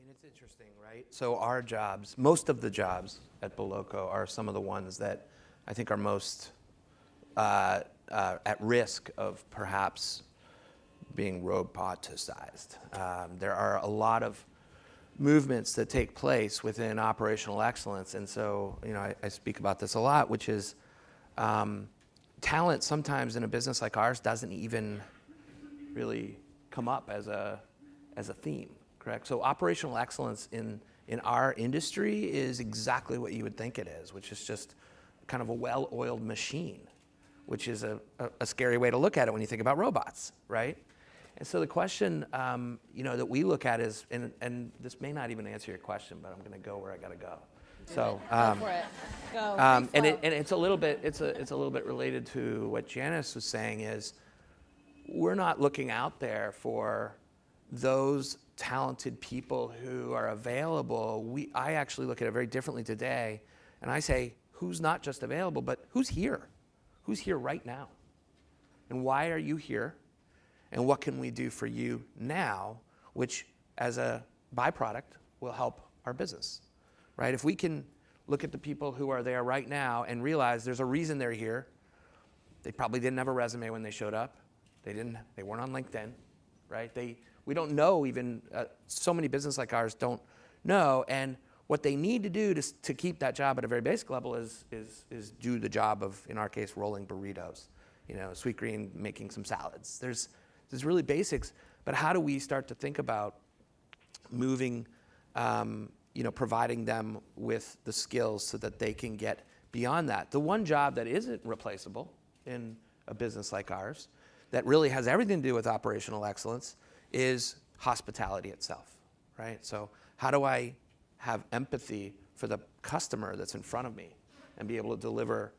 It's interesting, right? So our jobs, most of the jobs at Boloco are some of the ones that I think are most at risk of perhaps being roboticized. There are a lot of movements that take place within operational excellence, and so I speak about this a lot, which is talent sometimes in a business like ours doesn't even really come up as a theme. Correct. So operational excellence in our industry is exactly what you would think it is, which is just kind of a well-oiled machine, which is a scary way to look at it when you think about robots, right? And so the question, that we look at is, and this may not even answer your question, but I'm going to go where I got to go. So go for it. Go. And it's a little bit related to what Janice was saying is, we're not looking out there for those talented people who are available. I actually look at it very differently today, and I say, who's not just available, but who's here? Who's here right now? And why are you here? And what can we do for you now, which as a byproduct will help our business, right? If we can look at the people who are there right now and realize there's a reason they're here. They probably didn't have a resume when they showed up. They weren't on LinkedIn, right? We don't know even, so many businesses like ours don't know, and what they need to do to keep that job at a very basic level is do the job of, in our case, rolling burritos, Sweet Green making some salads. There's really basics, but how do we start to think about moving, providing them with the skills so that they can get beyond that? The one job that isn't replaceable in a business like ours, that really has everything to do with operational excellence, is hospitality itself, right? So how do I have empathy for the customer that's in front of me and be able to deliver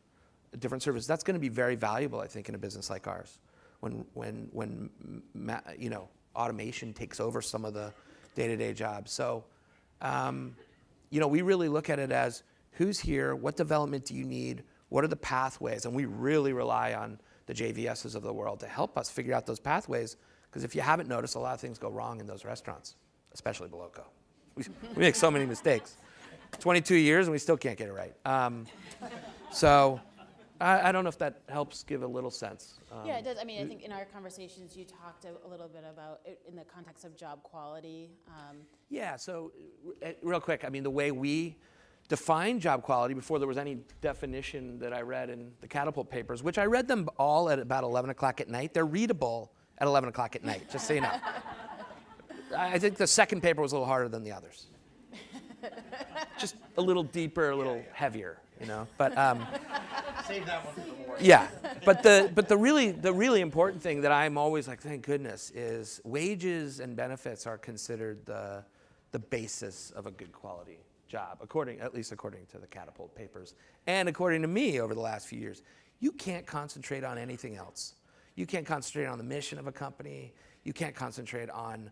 a different service? That's going to be very valuable, I think, in a business like ours. When automation takes over some of the day-to-day jobs. So, we really look at it as who's here, what development do you need, what are the pathways, and we really rely on the JVSs of the world to help us figure out those pathways. Because if you haven't noticed, a lot of things go wrong in those restaurants, especially Boloco. We make so many mistakes. 22 years and we still can't get it right. So I don't know if that helps give a little sense. Yeah, it does. I mean, I think in our conversations you talked a little bit about it in the context of job quality. Yeah, so real quick, the way we define job quality before there was any definition that I read in the Catapult papers, which I read them all at about 11 o'clock at night. They're readable at 11 o'clock at night, just so you know. I think the second paper was a little harder than the others. Just a little deeper, a little heavier, But Yeah, but the really important thing that I'm always like, thank goodness, is wages and benefits are considered the basis of a good quality job, at least according to the Catapult papers, and according to me over the last few years. You can't concentrate on anything else. You can't concentrate on the mission of a company. You can't concentrate on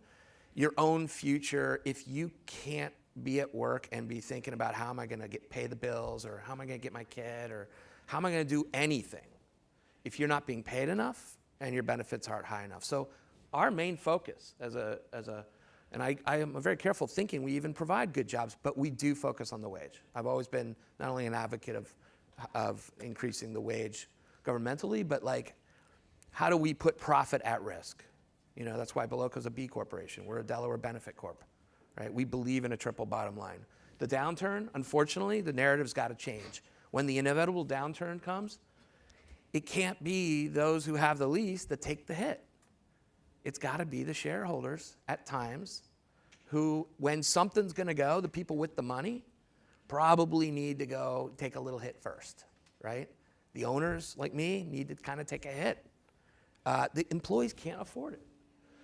your own future if you can't be at work and be thinking about how am I going to pay the bills, or how am I going to get my kid, or how am I going to do anything if you're not being paid enough and your benefits aren't high enough. So our main focus and I am very careful thinking we even provide good jobs, but we do focus on the wage. I've always been not only an advocate of increasing the wage governmentally, but like, how do we put profit at risk? You know, that's why Beloco's a B corporation. We're a Delaware benefit corp, right? We believe in a triple bottom line. The downturn, unfortunately, the narrative's got to change. When the inevitable downturn comes, it can't be those who have the least that take the hit. It's got to be the shareholders at times who, when something's going to go, the people with the money probably need to go take a little hit first, right? The owners, like me, need to kind of take a hit. The employees can't afford it.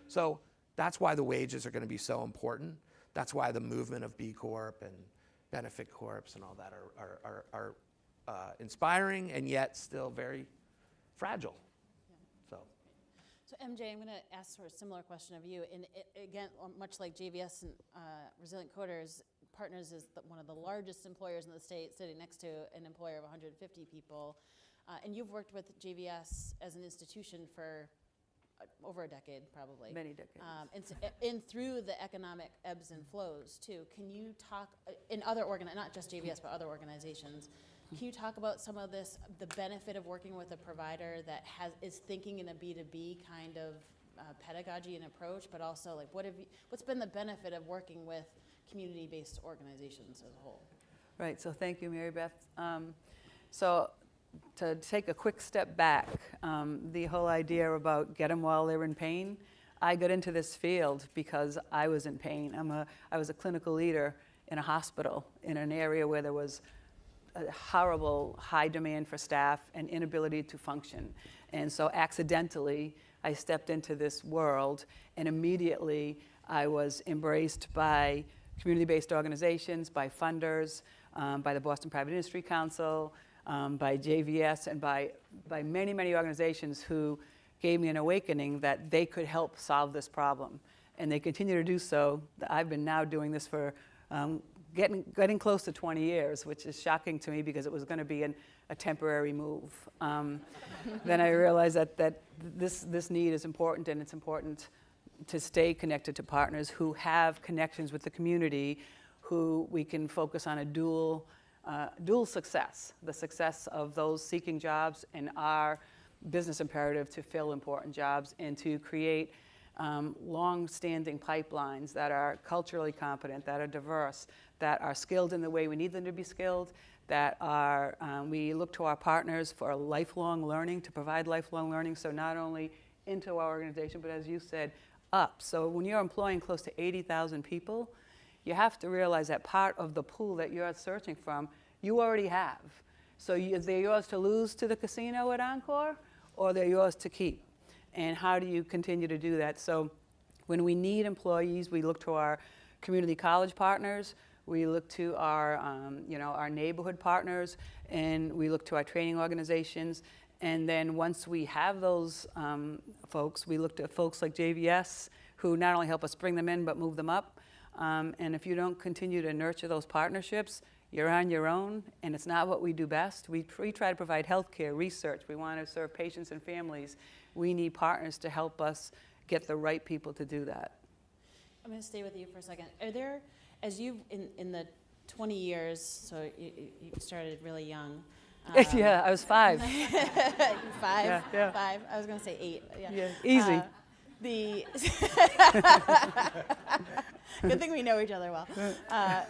So that's why the wages are going to be so important. That's why the movement of B Corp and benefit corps and all that are inspiring and yet still very fragile. So MJ, I'm going to ask sort of a similar question of you. And again, much like JVS and Resilient Coders, Partners is one of the largest employers in the state, sitting next to an employer of 150 people. And you've worked with JVS as an institution for over a decade, probably. Many decades. And through the economic ebbs and flows, too. Can you talk, in other not just JVS, but other organizations, can you talk about some of this, the benefit of working with a provider that is thinking in a B2B kind of pedagogy and approach, but also like what's been the benefit of working with community-based organizations as a whole? Right, so thank you, Marybeth. So to take a quick step back, the whole idea about get them while they're in pain, I got into this field because I was in pain. I was a clinical leader in a hospital in an area where there was a horrible high demand for staff and inability to function. And so accidentally, I stepped into this world, and immediately I was embraced by community-based organizations, by funders, by the Boston Private Industry Council, by JVS, and by many, many organizations who gave me an awakening that they could help solve this problem. And they continue to do so. I've been now doing this for getting close to 20 years, which is shocking to me because it was going to be a temporary move. Then I realized that this need is important, and it's important to stay connected to partners who have connections with the community, who we can focus on a dual success, the success of those seeking jobs and our business imperative to fill important jobs and to create long-standing pipelines that are culturally competent, that are diverse, that are skilled in the way we need them to be skilled, that are, we look to our partners for lifelong learning, to provide lifelong learning, so not only into our organization, but as you said, up. So when you're employing close to 80,000 people, you have to realize that part of the pool that you're searching from, you already have. So they're yours to lose to the casino at Encore, or they're yours to keep. And how do you continue to do that? So when we need employees, we look to our community college partners, we look to our, our neighborhood partners, and we look to our training organizations. And then once we have those folks, we look to folks like JVS, who not only help us bring them in, but move them up. And if you don't continue to nurture those partnerships, you're on your own, and it's not what we do best. We try to provide healthcare, research. We want to serve patients and families. We need partners to help us get the right people to do that. I'm going to stay with you for a second. Are there, as you've, in the 20 years, so you started really young. Yeah, I was 5. 5? Yeah. 5. I was going to say 8. Yeah, easy. Good thing we know each other well. I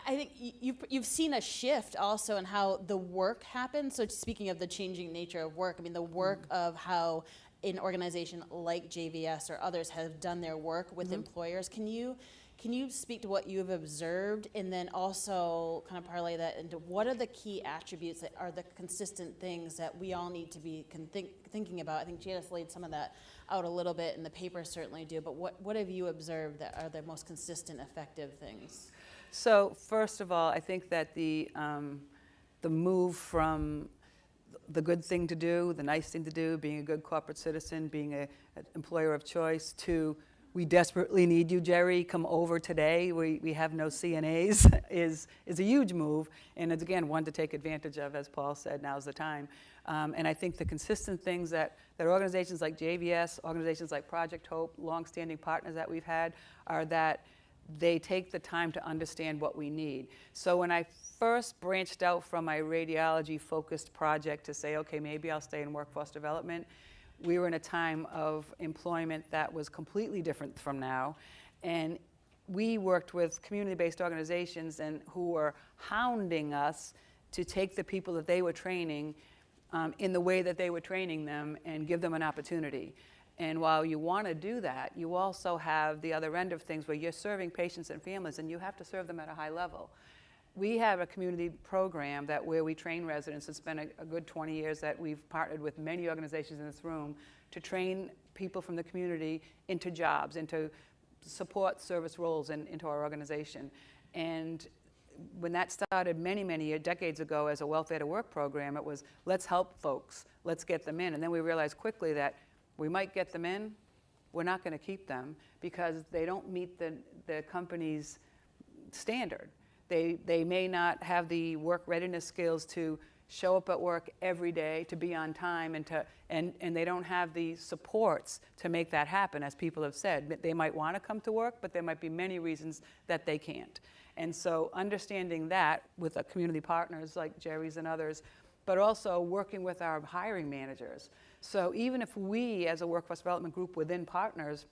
think you've seen a shift also in how the work happens. So speaking of the changing nature of work, I mean the work of how an organization like JVS or others have done their work with employers. Can Can you speak to what you have observed, and then also kind of parlay that into what are the key attributes that are the consistent things that we all need to be thinking about? I think Janice laid some of that out a little bit, and the papers certainly do, but what have you observed that are the most consistent, effective things? So first of all, I think that the move from the good thing to do, the nice thing to do, being a good corporate citizen, being an employer of choice, to we desperately need you, Jerry, come over today, we have no CNAs, is a huge move. And it's, again, one to take advantage of, as Paul said, now's the time. And I think the consistent things that organizations like JVS, organizations like Project Hope, longstanding partners that we've had, are that they take the time to understand what we need. So when I first branched out from my radiology-focused project to say, okay, maybe I'll stay in workforce development, we were in a time of employment that was completely different from now. And we worked with community-based organizations who were hounding us to take the people that they were training in the way that they were training them and give them an opportunity. And while you want to do that, you also have the other end of things where you're serving patients and families, and you have to serve them at a high level. We have a community program where we train residents. It's been a good 20 years that we've partnered with many organizations in this room to train people from the community into jobs, into support service roles into our organization. And when that started many decades ago as a welfare to work program, it was, let's help folks, let's get them in. And then we realized quickly that we might get them in, we're not going to keep them because they don't meet the company's standard. They may not have the work readiness skills to show up at work every day, to be on time, and they don't have the supports to make that happen, as people have said. They might want to come to work, but there might be many reasons that they can't. And so understanding that with community partners like Jerry's and others, but also working with our hiring managers. So even if we, as a workforce development group within partners,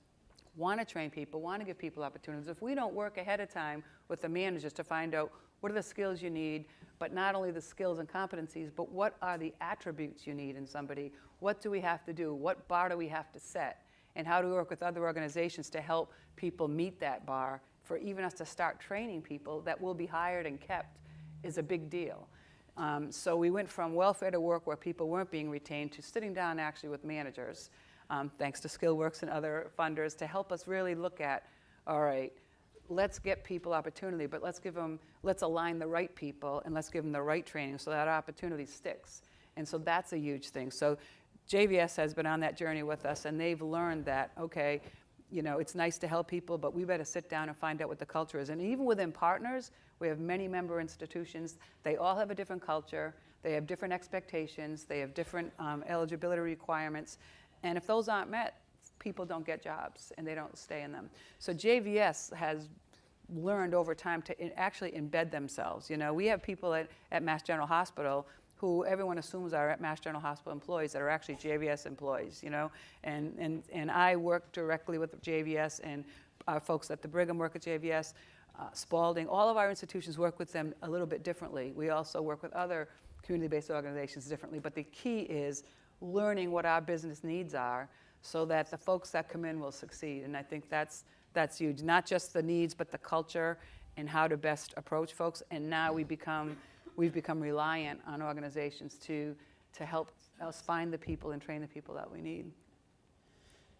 want to train people, want to give people opportunities, if we don't work ahead of time with the managers to find out what are the skills you need, but not only the skills and competencies, but what are the attributes you need in somebody, what do we have to do, what bar do we have to set, and how do we work with other organizations to help people meet that bar, for even us to start training people that will be hired and kept is a big deal. So we went from welfare to work where people weren't being retained to sitting down actually with managers, thanks to SkillWorks and other funders, to help us really look at, all right, let's get people opportunity, but let's align the right people and let's give them the right training so that opportunity sticks. And so that's a huge thing. So JVS has been on that journey with us, and they've learned that, okay, you know, it's nice to help people, but we better sit down and find out what the culture is. And even within partners, we have many member institutions. They all have a different culture. They have different expectations. They have different eligibility requirements. And if those aren't met, people don't get jobs and they don't stay in them. So JVS has learned over time to actually embed themselves. You know, we have people at Mass General Hospital who everyone assumes are at Mass General Hospital employees that are actually JVS employees, you know. And I work directly with JVS, and our folks at the Brigham work at JVS, Spalding. All of our institutions work with them a little bit differently. We also work with other community-based organizations differently. But the key is learning what our business needs are so that the folks that come in will succeed. And I think that's huge. Not just the needs, but the culture and how to best approach folks. And now we've become reliant on organizations to help us find the people and train the people that we need.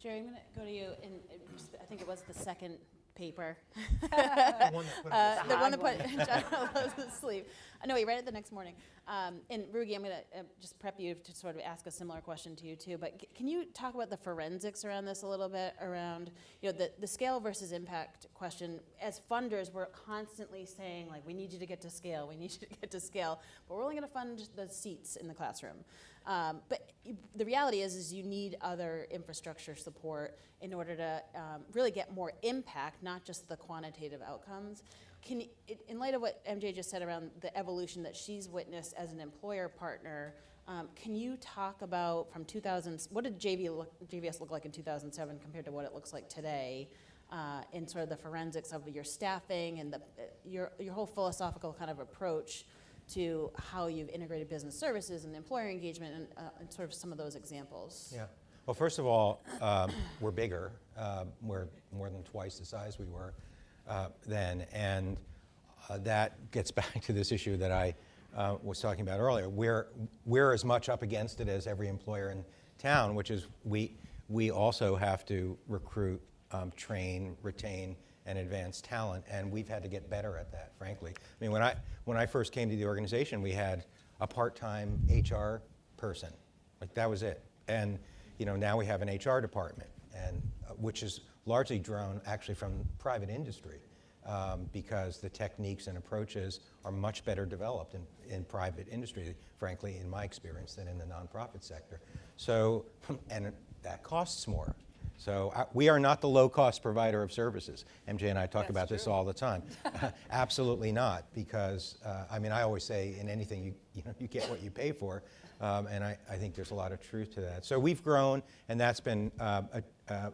Jerry, I'm going to go to you, and I think it was the second paper. The one that put John was asleep. No, he read it the next morning. And Rugi, I'm going to just prep you to sort of ask a similar question to you too. But can you talk about the forensics around this a little bit, around, you know, the scale versus impact question? As funders, we're constantly saying, like, we need you to get to scale, we need you to get to scale, but we're only going to fund the seats in the classroom. But the reality is you need other infrastructure support in order to really get more impact, not just the quantitative outcomes. In light of what MJ just said around the evolution that she's witnessed as an employer partner, can you talk about from 2000, what did JVS look like in 2007 compared to what it looks like today, in sort of the forensics of your staffing and your whole philosophical kind of approach to how you've integrated business services and employer engagement and sort of some of those examples? Yeah. Well, first of all, we're bigger. We're more than twice the size we were then. And that gets back to this issue that I was talking about earlier. We're as much up against it as every employer in town, which is we also have to recruit, train, retain, and advance talent, and we've had to get better at that, frankly. I mean, when I first came to the organization, we had a part-time HR person. Like, that was it. And now we have an HR department, and which is largely drawn actually from private industry, because the techniques and approaches are much better developed in private industry, frankly, in my experience, than in the nonprofit sector. So, and that costs more. So we are not the low-cost provider of services. MJ and I talk about this all the time. Absolutely not, because I mean, I always say in anything you get what you pay for, and I think there's a lot of truth to that. So we've grown, and that's been a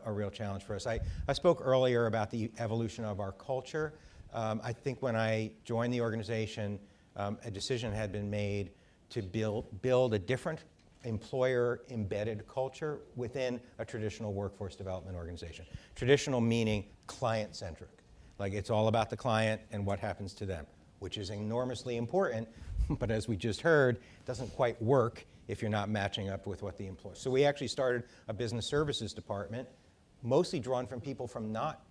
real challenge for us. I spoke earlier about the evolution of our culture. I think when I joined the organization, a decision had been made to build a different employer-embedded culture within a traditional workforce development organization. Traditional meaning client-centric. Like, it's all about the client and what happens to them, which is enormously important, but as we just heard, it doesn't quite work if you're not matching up with what the employer. So we actually started a business services department, mostly drawn from people from not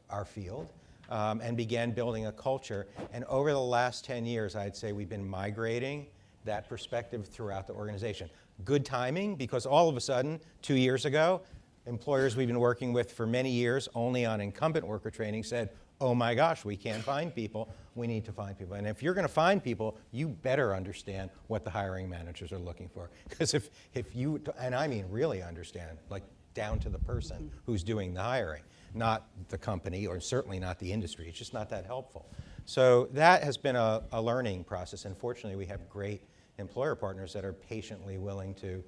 our field, and began building a culture. And over the last 10 years, I'd say we've been migrating that perspective throughout the organization. Good timing, because all of a sudden, 2 years ago, employers we've been working with for many years only on incumbent worker training said, oh my gosh, we can't find people, we need to find people. And if you're going to find people, you better understand what the hiring managers are looking for. Because if you, and I mean really understand, like down to the person who's doing the hiring, not the company, or certainly not the industry, it's just not that helpful. So that has been a learning process, and fortunately we have great employer partners that are patiently willing to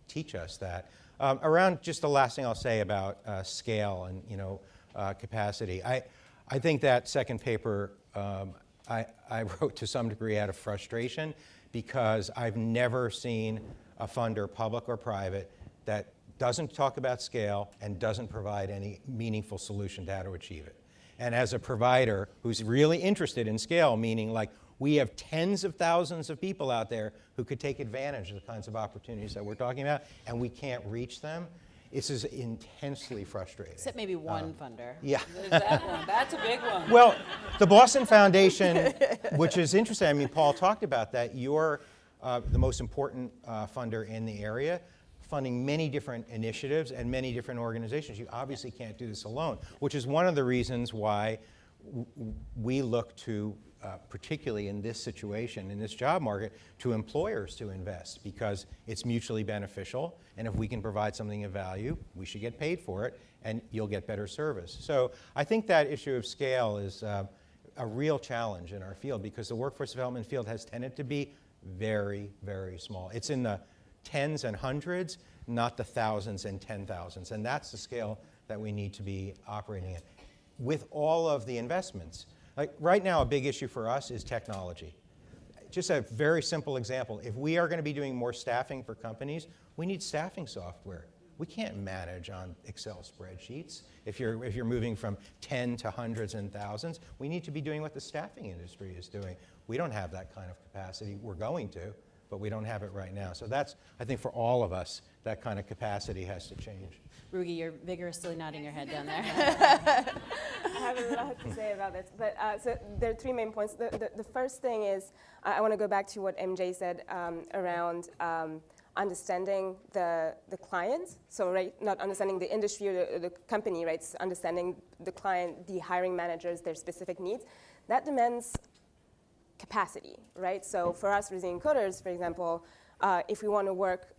teach us that. Around just the last thing I'll say about scale and capacity. I think that second paper I wrote to some degree out of frustration, because I've never seen a funder, public or private, that doesn't talk about scale and doesn't provide any meaningful solution to how to achieve it. And as a provider who's really interested in scale, meaning like, we have tens of thousands of people out there who could take advantage of the kinds of opportunities that we're talking about, and we can't reach them. This is intensely frustrating. Except maybe one funder. Yeah. There's that one. That's a big one. Well, the Boston Foundation, which is interesting, I mean, Paul talked about that. You're the most important funder in the area, funding many different initiatives and many different organizations. You obviously can't do this alone, which is one of the reasons why we look to, particularly in this situation, in this job market, to employers to invest, because it's mutually beneficial, and if we can provide something of value, we should get paid for it, and you'll get better service. So I think that issue of scale is a real challenge in our field, because the workforce development field has tended to be very, very small. It's in the tens and hundreds, not the thousands and 10,000s, and that's the scale that we need to be operating in. With all of the investments, like right now, a big issue for us is technology. Just a very simple example. If we are going to be doing more staffing for companies, we need staffing software. We can't manage on Excel spreadsheets. If you're moving from 10 to hundreds and thousands, we need to be doing what the staffing industry is doing. We don't have that kind of capacity. We're going to, but we don't have it right now. So that's, I think for all of us, that kind of capacity has to change. Rugi, you're vigorously nodding your head down there. I have a lot to say about this, but so there are three main points. The first thing is, I want to go back to what MJ said around understanding the client. So right, not understanding the industry or the company, right? So understanding the client, the hiring managers, their specific needs. That demands capacity, right? So for us resilient coders, for example, if we want to work,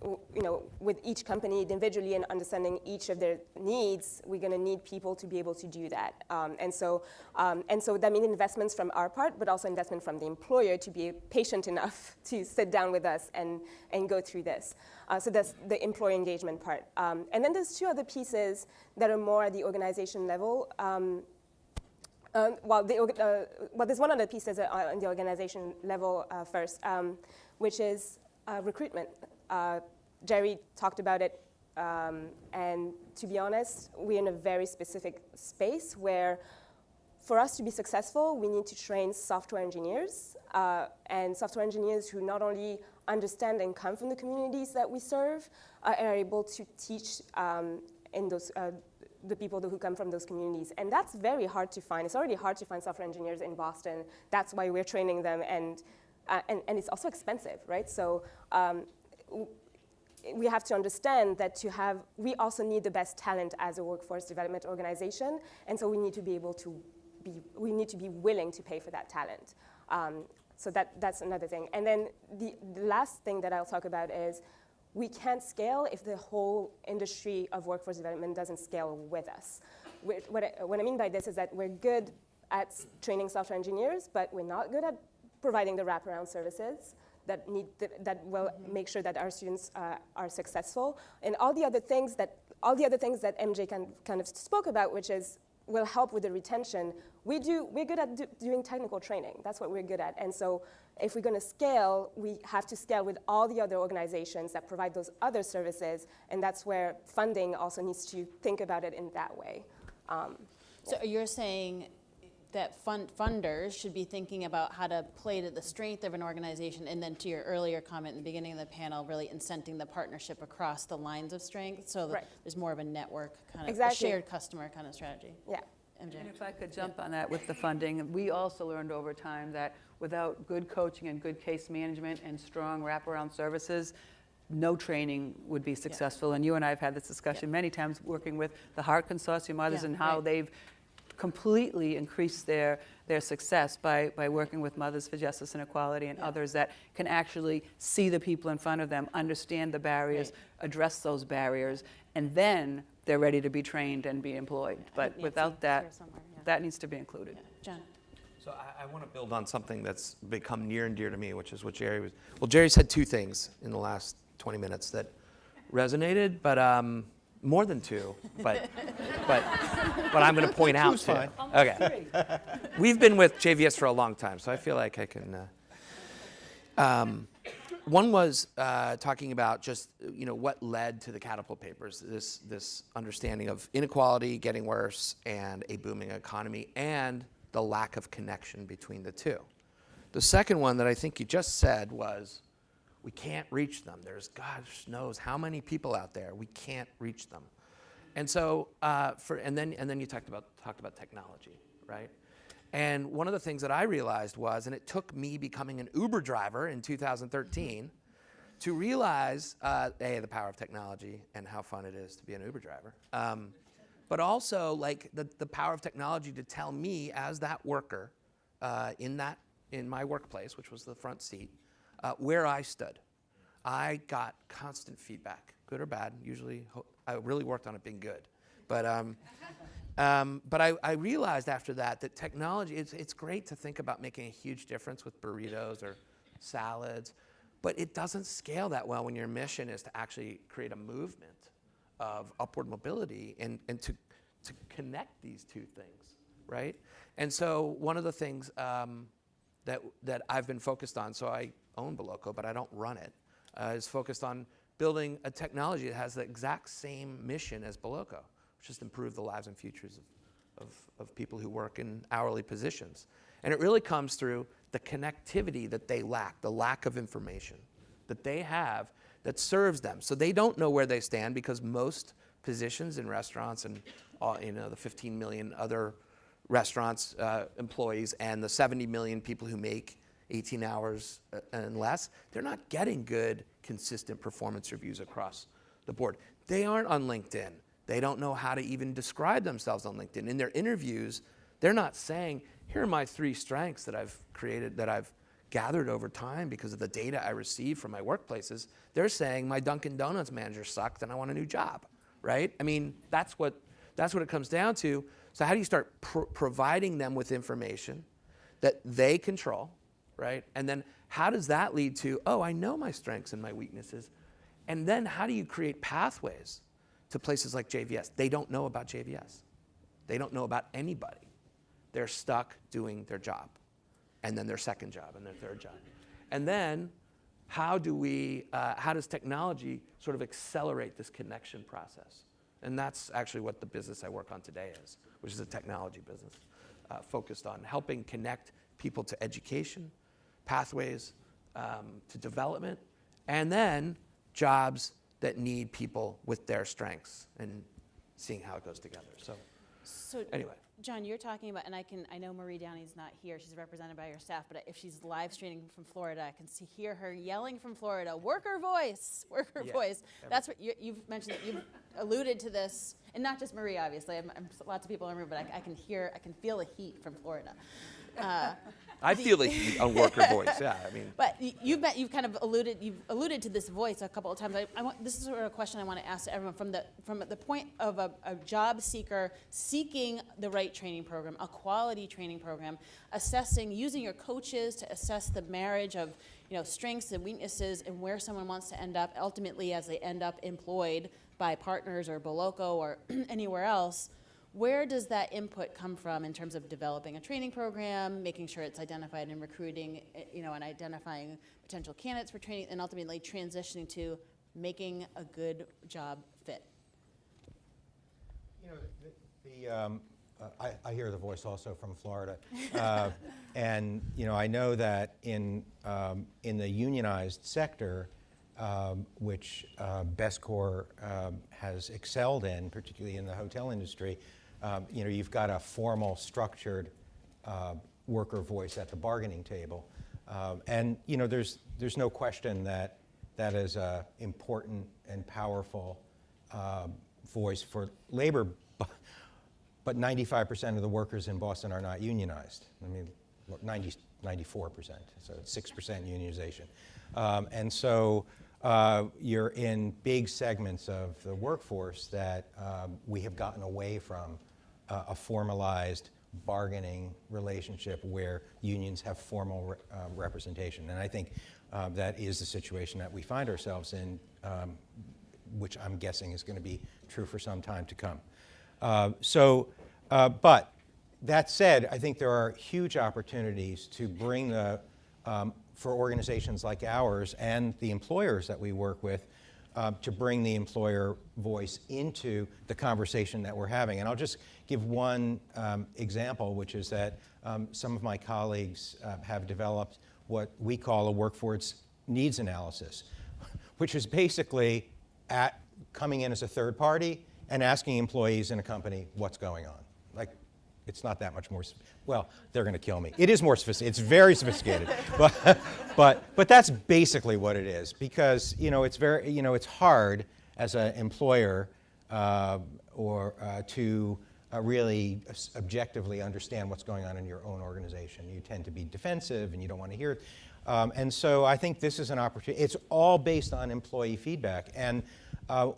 with each company individually and understanding each of their needs, we're going to need people to be able to do that. And so that means investments from our part, but also investment from the employer to be patient enough to sit down with us and go through this. So that's the employee engagement part. And then there's two other pieces that are more at the organization level. There's one other piece that's on the organization level first, which is recruitment. Jerry talked about it, and to be honest, we're in a very specific space where for us to be successful, we need to train software engineers, and software engineers who not only understand and come from the communities that we serve, are able to teach in those, the people who come from those communities. And that's very hard to find. It's already hard to find software engineers in Boston. That's why we're training them, and it's also expensive, right? So we have to understand that we also need the best talent as a workforce development organization, and so we need to be able to we need to be willing to pay for that talent. So that's another thing. And then the last thing that I'll talk about is we can't scale if the whole industry of workforce development doesn't scale with us. What I mean by this is that we're good at training software engineers, but we're not good at providing the wraparound services that will make sure that our students are successful, and all the other things that MJ kind of spoke about, which is will help with the retention. We're good at doing technical training. That's what we're good at. And so if we're going to scale, we have to scale with all the other organizations that provide those other services, and that's where funding also needs to think about it in that way. So you're saying that funders should be thinking about how to play to the strength of an organization, and then to your earlier comment in the beginning of the panel, really incenting the partnership across the lines of strength, so that there's more of a network kind of a shared customer kind of strategy. Yeah. MJ. And if I could jump on that with the funding, we also learned over time that without good coaching and good case management and strong wraparound services, no training would be successful. And you and I have had this discussion many times working with the Heart Consortium, others, and how they've completely increased their success by working with Mothers for Justice and Equality and others that can actually see the people in front of them, understand the barriers, address those barriers, and then they're ready to be trained and be employed. But without that, that needs to be included. John. So I want to build on something that's become near and dear to me, which is what Jerry was. Well, Jerry said two things in the last 20 minutes that resonated, but more than two, but I'm going to point out two. Fine. Okay. We've been with JVS for a long time, so I feel like I can. One was talking about just what led to the Catapult papers, this understanding of inequality getting worse and a booming economy, and the lack of connection between the two. The second one that I think you just said was, we can't reach them. There's gosh knows how many people out there. We can't reach them. And so, and then you talked about technology, right? And one of the things that I realized was, and it took me becoming an Uber driver in 2013 to realize, the power of technology and how fun it is to be an Uber driver. But also like the power of technology to tell me as that worker in my workplace, which was the front seat, where I stood. I got constant feedback, good or bad. Usually, I really worked on it being good. But I realized after that technology, it's great to think about making a huge difference with burritos or salads, but it doesn't scale that well when your mission is to actually create a movement of upward mobility and to connect these two things, right? And so one of the things that I've been focused on, so I own Beloco, but I don't run it, is focused on building a technology that has the exact same mission as Beloco, which is to improve the lives and futures of people who work in hourly positions. And it really comes through the connectivity that they lack, the lack of information that they have that serves them. So they don't know where they stand because most positions in restaurants and the 15 million other restaurants employees and the 70 million people who make 18 hours and less, they're not getting good, consistent performance reviews across the board. They aren't on LinkedIn. They don't know how to even describe themselves on LinkedIn. In their interviews, they're not saying, here are my 3 strengths that I've created, that I've gathered over time because of the data I received from my workplaces. They're saying, my Dunkin' Donuts manager sucked and I want a new job, right? I mean, that's what it comes down to. So how do you start providing them with information that they control, right? And then how does that lead to, I know my strengths and my weaknesses. And then how do you create pathways to places like JVS? They don't know about JVS. They don't know about anybody. They're stuck doing their job, and then their second job, and their third job. And then how does technology sort of accelerate this connection process? And that's actually what the business I work on today is, which is a technology business. focused on helping connect people to education, pathways to development, and then jobs that need people with their strengths, and seeing how it goes together. So anyway. John, you're talking about, and I know Marie Downey's not here, she's represented by her staff, but if she's live streaming from Florida, I can hear her yelling from Florida, worker voice, worker voice. That's what you've mentioned, that you've alluded to this, and not just Marie, obviously, lots of people in the room, but I can feel the heat from Florida. I feel the heat on worker voice, yeah, I mean. But you've kind of alluded to this voice a couple of times. This is sort of a question I want to ask to everyone from the point of a job seeker seeking the right training program, a quality training program, using your coaches to assess the marriage of strengths and weaknesses and where someone wants to end up ultimately as they end up employed by partners or Boloco or anywhere else. Where does that input come from in terms of developing a training program, making sure it's identified in recruiting, and identifying potential candidates for training, and ultimately transitioning to making a good job fit? I hear the voice also from Florida, and I know that in the unionized sector, which BestCorps has excelled in, particularly in the hotel industry. You've got a formal, structured worker voice at the bargaining table, and there's no question that that is an important and powerful voice for labor. But 95% of the workers in Boston are not unionized. I mean, 94%, so it's 6% unionization, and so. You're in big segments of the workforce that we have gotten away from a formalized bargaining relationship where unions have formal representation. And I think that is the situation that we find ourselves in, which I'm guessing is going to be true for some time to come. But that said, I think there are huge opportunities to bring for organizations like ours and the employers that we work with, to bring the employer voice into the conversation that we're having. And I'll just give one example, which is that some of my colleagues have developed what we call a workforce needs analysis, which is basically coming in as a third party and asking employees in a company what's going on. It's not that much more, well, they're going to kill me. It is more sophisticated, it's very sophisticated. But that's basically what it is, because it's hard as an employer to really objectively understand what's going on in your own organization. You tend to be defensive and you don't want to hear it. And so I think this is an opportunity. It's all based on employee feedback. And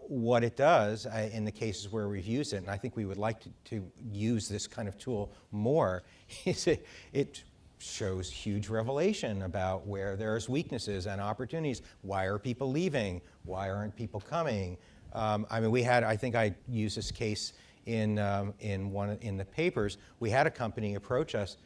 what it does, in the cases where we've used it, and I think we would like to use this kind of tool more, is it shows huge revelation about where there's weaknesses and opportunities. Why are people leaving? Why aren't people coming? I think I used this case in the papers. We had a company approach us,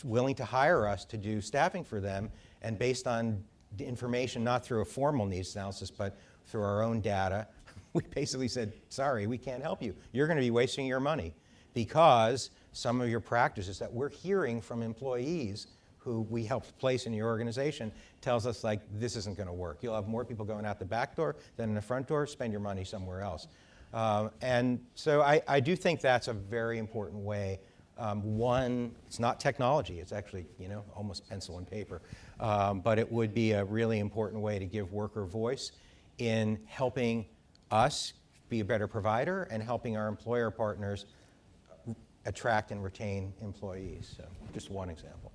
willing to hire us to do staffing for them, and based on information not through a formal needs analysis, but through our own data, we basically said, sorry, we can't help you. You're going to be wasting your money, because some of your practices that we're hearing from employees who we helped place in your organization tells us, this isn't going to work. You'll have more people going out the back door than in the front door. Spend your money somewhere else. And so I do think that's a very important way. One, it's not technology. It's actually, almost pencil and paper. But it would be a really important way to give worker voice in helping us be a better provider and helping our employer partners attract and retain employees. So just one example.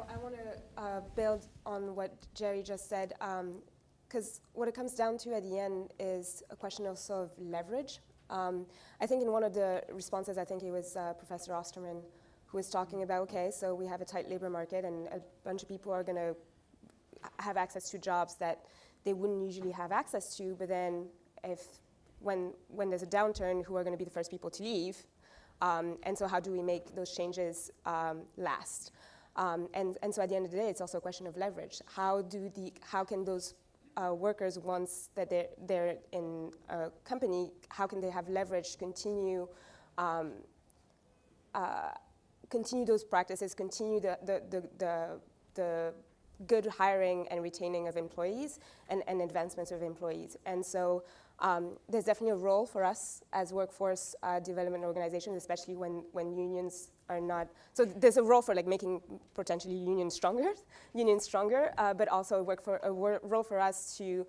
I want to build on what Jerry just said, because what it comes down to at the end is a question also of leverage. I think in one of the responses, I think it was Professor Osterman who was talking about, okay, so we have a tight labor market and a bunch of people are going to have access to jobs that they wouldn't usually have access to, but then when there's a downturn, who are going to be the first people to leave? And so how do we make those changes last? And so at the end of the day, it's also a question of leverage. How can those workers, once that they're in a company, how can they have leverage to continue continue those practices, continue the good hiring and retaining of employees and advancements of employees. And so there's definitely a role for us as workforce development organizations, especially when unions are not. So there's a role for like making potentially unions stronger, but also a role for us to,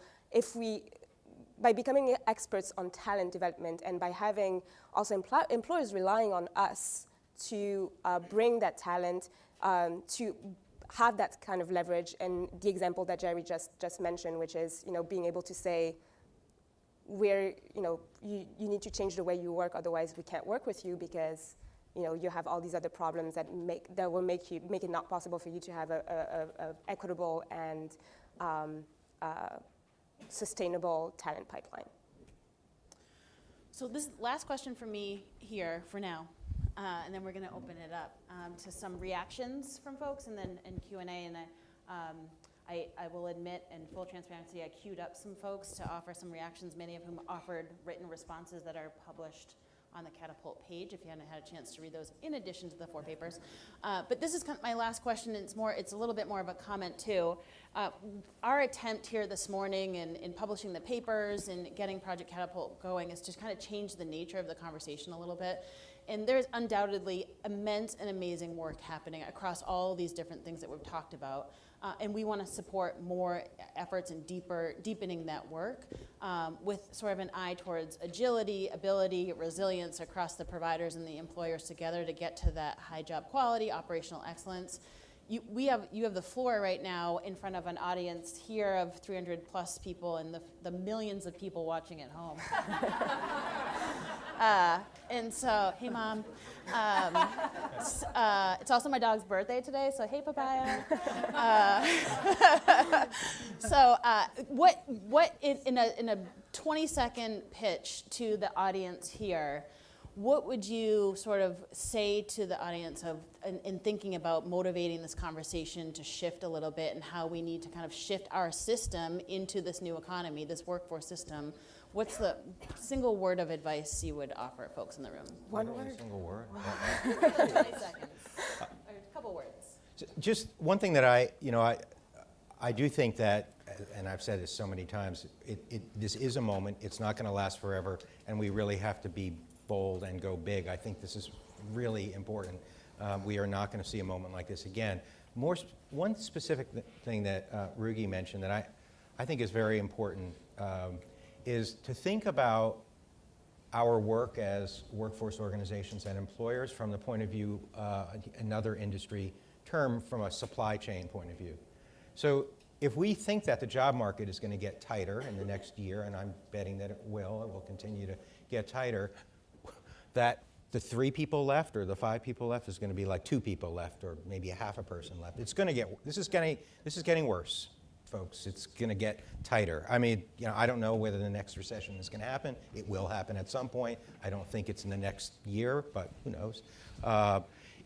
by becoming experts on talent development and by having also employers relying on us to bring that talent, to have that kind of leverage, and the example that Jerry just mentioned, which is being able to say, you need to change the way you work, otherwise we can't work with you because you have all these other problems that will make it not possible for you to have a equitable and sustainable talent pipeline. So this last question for me here for now, and then we're going to open it up to some reactions from folks and then Q&A. And I will admit, in full transparency, I queued up some folks to offer some reactions, many of whom offered written responses that are published on the Catapult page, if you haven't had a chance to read those, in addition to the 4 papers. But this is kind of my last question, and it's a little bit more of a comment too. Our attempt here this morning in publishing the papers and getting Project Catapult going is to kind of change the nature of the conversation a little bit. And there's undoubtedly immense and amazing work happening across all these different things that we've talked about. And we want to support more efforts in deepening that work with sort of an eye towards agility, ability, resilience across the providers and the employers together to get to that high job quality, operational excellence. You have the floor right now in front of an audience here of 300 plus people and the millions of people watching at home. And so, hey mom. It's also my dog's birthday today, so hey papaya. What in a 20-second pitch to the audience here, what would you sort of say to the audience in thinking about motivating this conversation to shift a little bit and how we need to kind of shift our system into this new economy, this workforce system? What's the single word of advice you would offer folks in the room? One word? Single word. 20 seconds, or a couple words. Just one thing that I do think that, and I've said this so many times, this is a moment. It's not going to last forever, and we really have to be bold and go big. I think this is really important. We are not going to see a moment like this again. One specific thing that Rugi mentioned that I think is very important is to think about our work as workforce organizations and employers from the point of view, another industry term, from a supply chain point of view. So if we think that the job market is going to get tighter in the next year, and I'm betting that it will continue to get tighter, that the 3 people left or the 5 people left is going to be like 2 people left, or maybe a half a person left. It's going to get. This is getting worse, folks. It's going to get tighter. I mean, I don't know whether the next recession is going to happen. It will happen at some point. I don't think it's in the next year, but who knows?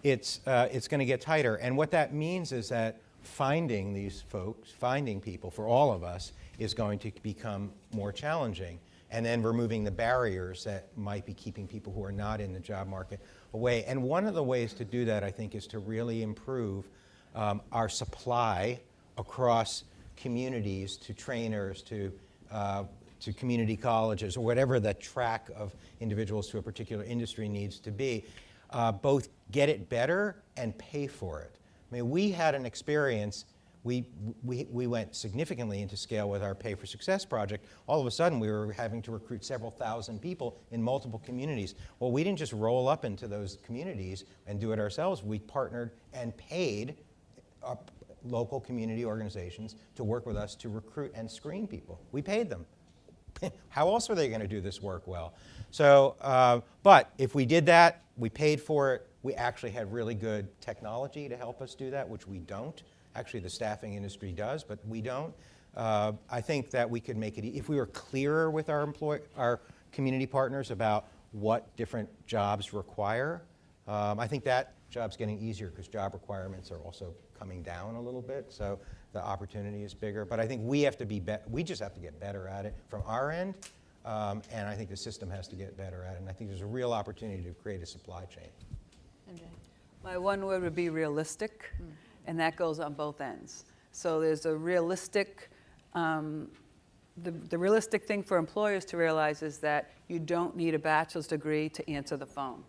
It's going to get tighter, and what that means is that finding these folks, finding people for all of us, is going to become more challenging. And then removing the barriers that might be keeping people who are not in the job market away. And one of the ways to do that, I think, is to really improve our supply across communities, to trainers, to community colleges, or whatever the track of individuals to a particular industry needs to be. Both get it better and pay for it. I mean, we had an experience. We went significantly into scale with our Pay for Success project. All of a sudden, we were having to recruit several thousand people in multiple communities. Well, we didn't just roll up into those communities and do it ourselves. We partnered and paid local community organizations to work with us to recruit and screen people. We paid them. How else are they going to do this work well? So, but if we did that, we paid for it. We actually had really good technology to help us do that, which we don't. Actually, the staffing industry does, but we don't. I think that we could make it, if we were clearer with our community partners about what different jobs require. I think that job's getting easier because job requirements are also coming down a little bit, so the opportunity is bigger. But I think we have to we just have to get better at it from our end, and I think the system has to get better at it. And I think there's a real opportunity to create a supply chain. MJ? My one word would be realistic, and that goes on both ends. So there's a realistic, the realistic thing for employers to realize is that you don't need a bachelor's degree to answer the phone.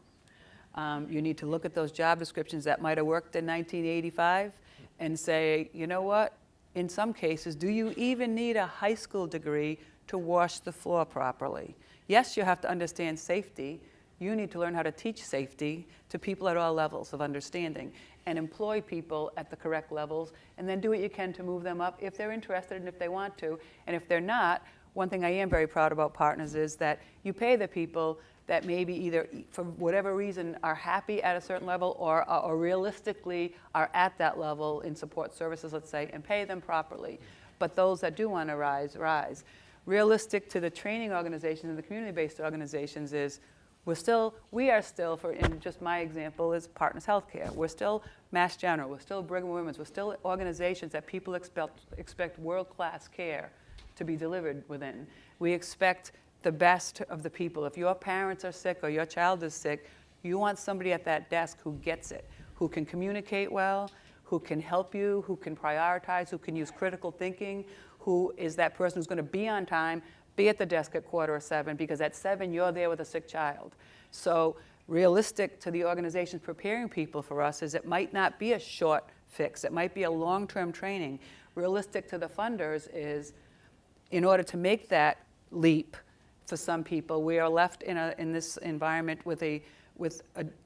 You need to look at those job descriptions that might have worked in 1985 and say, you know what, in some cases, do you even need a high school degree to wash the floor properly? Yes, you have to understand safety. You need to learn how to teach safety to people at all levels of understanding and employ people at the correct levels, and then do what you can to move them up if they're interested and if they want to. And if they're not, one thing I am very proud about Partners is that you pay the people that maybe either for whatever reason are happy at a certain level or realistically are at that level in support services, let's say, and pay them properly. But those that do want to rise. Realistic to the training organizations and the community-based organizations is we are still, for in just my example, is Partners Healthcare. We're still Mass General. We're still Brigham and Women's. We're still organizations that people expect world-class care to be delivered within. We expect the best of the people. If your parents are sick or your child is sick, you want somebody at that desk who gets it, who can communicate well, who can help you, who can prioritize, who can use critical thinking, who is that person who's going to be on time, be at the desk at 6:45, because at 7 you're there with a sick child. So realistic to the organizations preparing people for us is it might not be a short fix. It might be a long-term training. Realistic to the funders is in order to make that leap for some people, we are left in this environment with a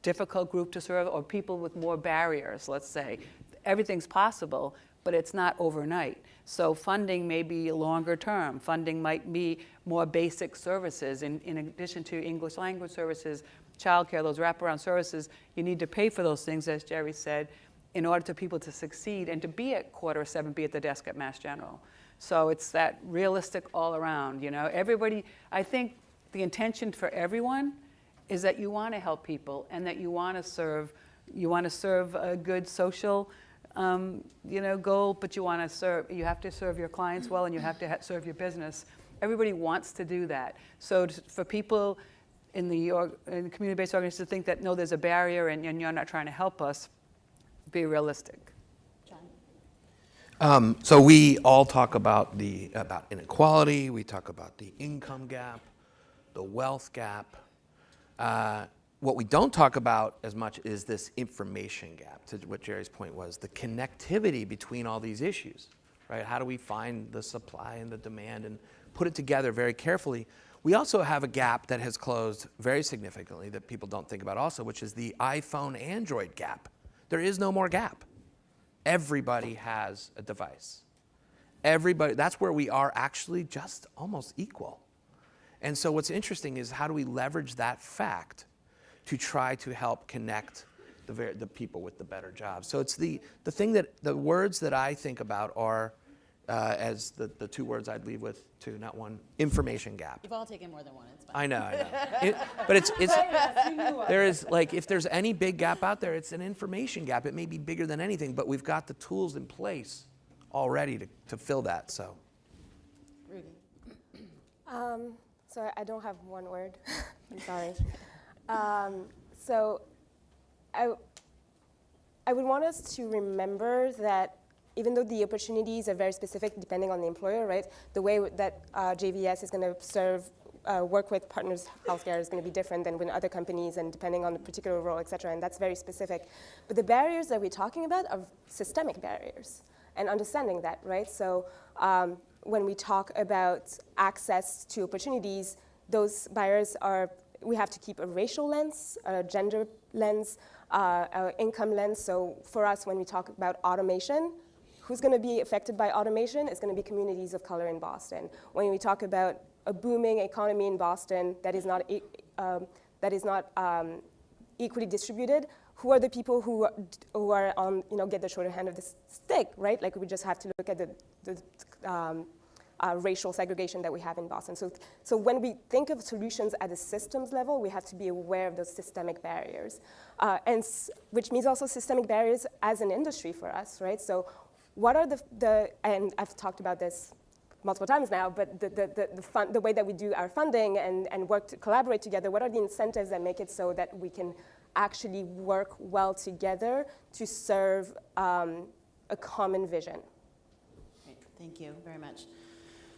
difficult group to serve or people with more barriers, let's say. Everything's possible, but it's not overnight. So funding may be longer term. Funding might be more basic services. In addition to English language services, childcare, those wraparound services, you need to pay for those things, as Jerry said, in order for people to succeed and to be at 6:45, be at the desk at Mass General. So it's that realistic all around, you know. Everybody, I think the intention for everyone is that you want to help people and that you want to serve a good social goal, but you have to serve your clients well and you have to serve your business. Everybody wants to do that. So for people in the community-based organizations to think that, no, there's a barrier and you're not trying to help us, be realistic. So we all talk about inequality. We talk about the income gap, the wealth gap. What we don't talk about as much is this information gap, to what Jerry's point was, the connectivity between all these issues, right? How do we find the supply and the demand and put it together very carefully? We also have a gap that has closed very significantly that people don't think about also, which is the iPhone-Android gap. There is no more gap. Everybody has a device. Everybody, that's where we are actually just almost equal. And so what's interesting is how do we leverage that fact to try to help connect the people with the better jobs. So it's the thing that, the words that I think about are, as the two words I'd leave with, two, not one, information gap. You've all taken more than one, it's fine. I know. But it's there is, like, if there's any big gap out there, it's an information gap. It may be bigger than anything, but we've got the tools in place already to fill that, so. Ruby. So I don't have one word. I'm sorry. So I would want us to remember that even though the opportunities are very specific depending on the employer, right? The way that JVS is going to work with Partners Healthcare is going to be different than with other companies and depending on the particular role, et cetera, and that's very specific. But the barriers that we're talking about are systemic barriers and understanding that, right? So when we talk about access to opportunities, those barriers are, we have to keep a racial lens, a gender lens, an income lens. So for us, when we talk about automation, who's going to be affected by automation? It's going to be communities of color in Boston. When we talk about a booming economy in Boston that is not equally distributed, who are the people who are on, get the shorter hand of the stick, right? Like we just have to look at the racial segregation that we have in Boston. So when we think of solutions at a systems level, we have to be aware of those systemic barriers, which means also systemic barriers as an industry for us, right? So what are and I've talked about this multiple times now, but the way that we do our funding and work to collaborate together, what are the incentives that make it so that we can actually work well together to serve a common vision. Great. Thank you very much.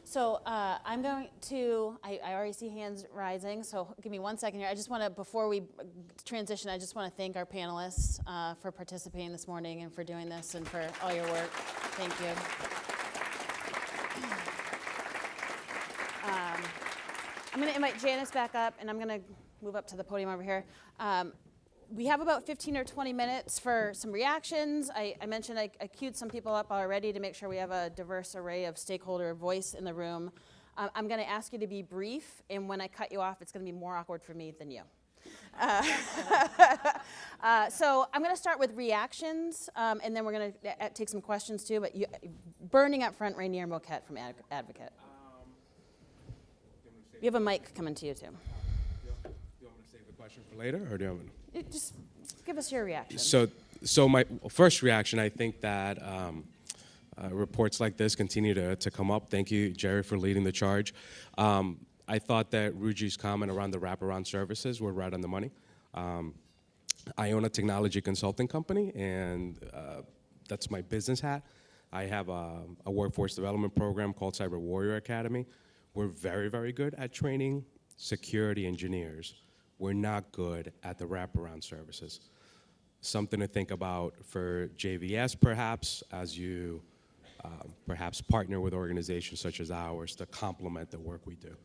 So I'm going to, I already see hands rising, so give me 1 second here. I just want to, before we transition, I just want to thank our panelists for participating this morning and for doing this and for all your work. Thank you. I'm going to invite Janice back up, and I'm going to move up to the podium over here. We have about 15 or 20 minutes for some reactions. I mentioned I queued some people up already to make sure we have a diverse array of stakeholder voice in the room. I'm going to ask you to be brief, and when I cut you off, it's going to be more awkward for me than you. So I'm going to start with reactions, and then we're going to take some questions too. But burning up front, Rainier Moquette from Advocate. You have a mic coming to you too. Do you want me to save the question for later, or do you want me to? Just give us your reaction. So my first reaction, I think that reports like this continue to come up. Thank you, Jerry, for leading the charge. I thought that Ruji's comment around the wraparound services were right on the money. I own a technology consulting company, and that's my business hat. I have a workforce development program called Cyber Warrior Academy. We're very, very good at training security engineers. We're not good at the wraparound services. Something to think about for JVS, perhaps, as you perhaps partner with organizations such as ours to complement the work we do.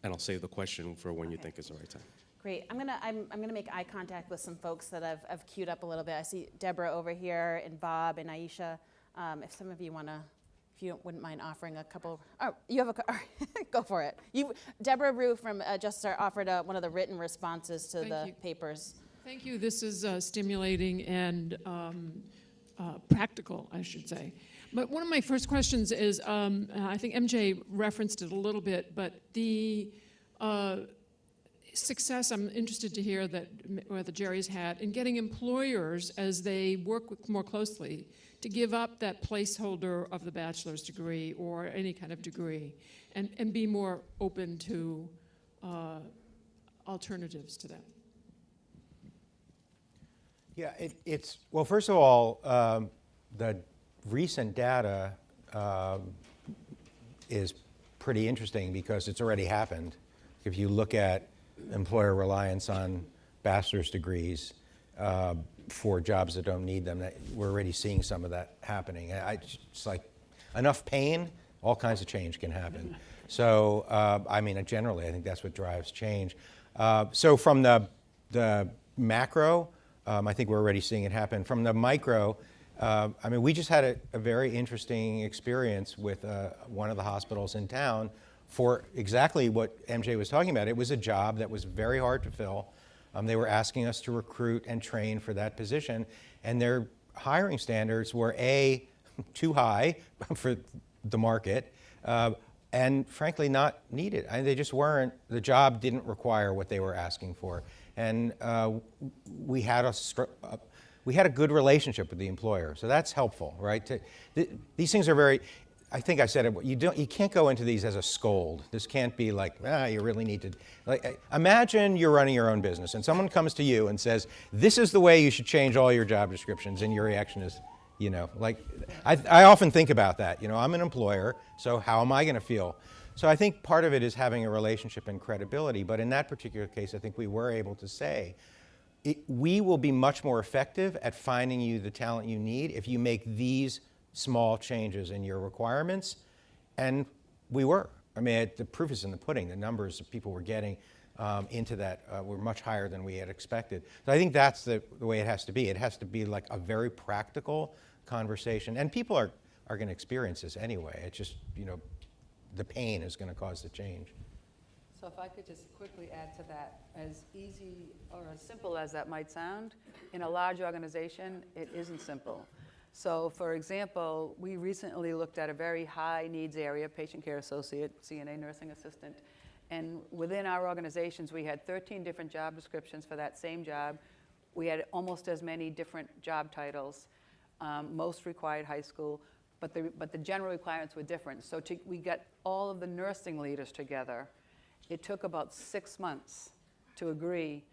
And I'll save the question for when you think is the right time. Great. I'm gonna make eye contact with some folks that I've queued up a little bit. I see Deborah over here and Bob and Aisha. If some of you wanna, if you wouldn't mind offering a couple. Oh, you have go for it. Deborah Rue from Justice Art offered one of the written responses to the papers. Thank you. This is stimulating and practical, I should say. But one of my first questions is, I think MJ referenced it a little bit, but the success I'm interested to hear that Jerry's had in getting employers, as they work more closely, to give up that placeholder of the bachelor's degree or any kind of degree and be more open to alternatives to that. Yeah, well, first of all, the recent data is pretty interesting because it's already happened. If you look at employer reliance on bachelor's degrees for jobs that don't need them, we're already seeing some of that happening. It's like enough pain, all kinds of change can happen. So, I mean, generally, I think that's what drives change. So from the macro, I think we're already seeing it happen. From the micro, I mean, we just had a very interesting experience with one of the hospitals in town for exactly what MJ was talking about. It was a job that was very hard to fill. They were asking us to recruit and train for that position, and their hiring standards were A, too high for the market, and frankly not needed. I mean, they just weren't, the job didn't require what they were asking for. And we had a good relationship with the employer, so that's helpful, right? These things are very, I think I said it, you can't go into these as a scold. This can't be like, you really need to, like, imagine you're running your own business and someone comes to you and says, this is the way you should change all your job descriptions, and your reaction is, you know, like, I often think about that. You know, I'm an employer, so how am I going to feel? So I think part of it is having a relationship and credibility, but in that particular case, I think we were able to say, we will be much more effective at finding you the talent you need if you make these small changes in your requirements, and we were. I mean, the proof is in the pudding. The numbers of people we're getting into that were much higher than we had expected. So I think that's the way it has to be. It has to be like a very practical conversation, and people are going to experience this anyway. It's just, you know, the pain is going to cause the change. So if I could just quickly add to that, as easy or as simple as that might sound, in a large organization, it isn't simple. So for example, we recently looked at a very high needs area, patient care associate, CNA nursing assistant, and within our organizations, we had 13 different job descriptions for that same job. We had almost as many different job titles. Most required high school, but the general requirements were different. So we got all of the nursing leaders together. It took about 6 months to agree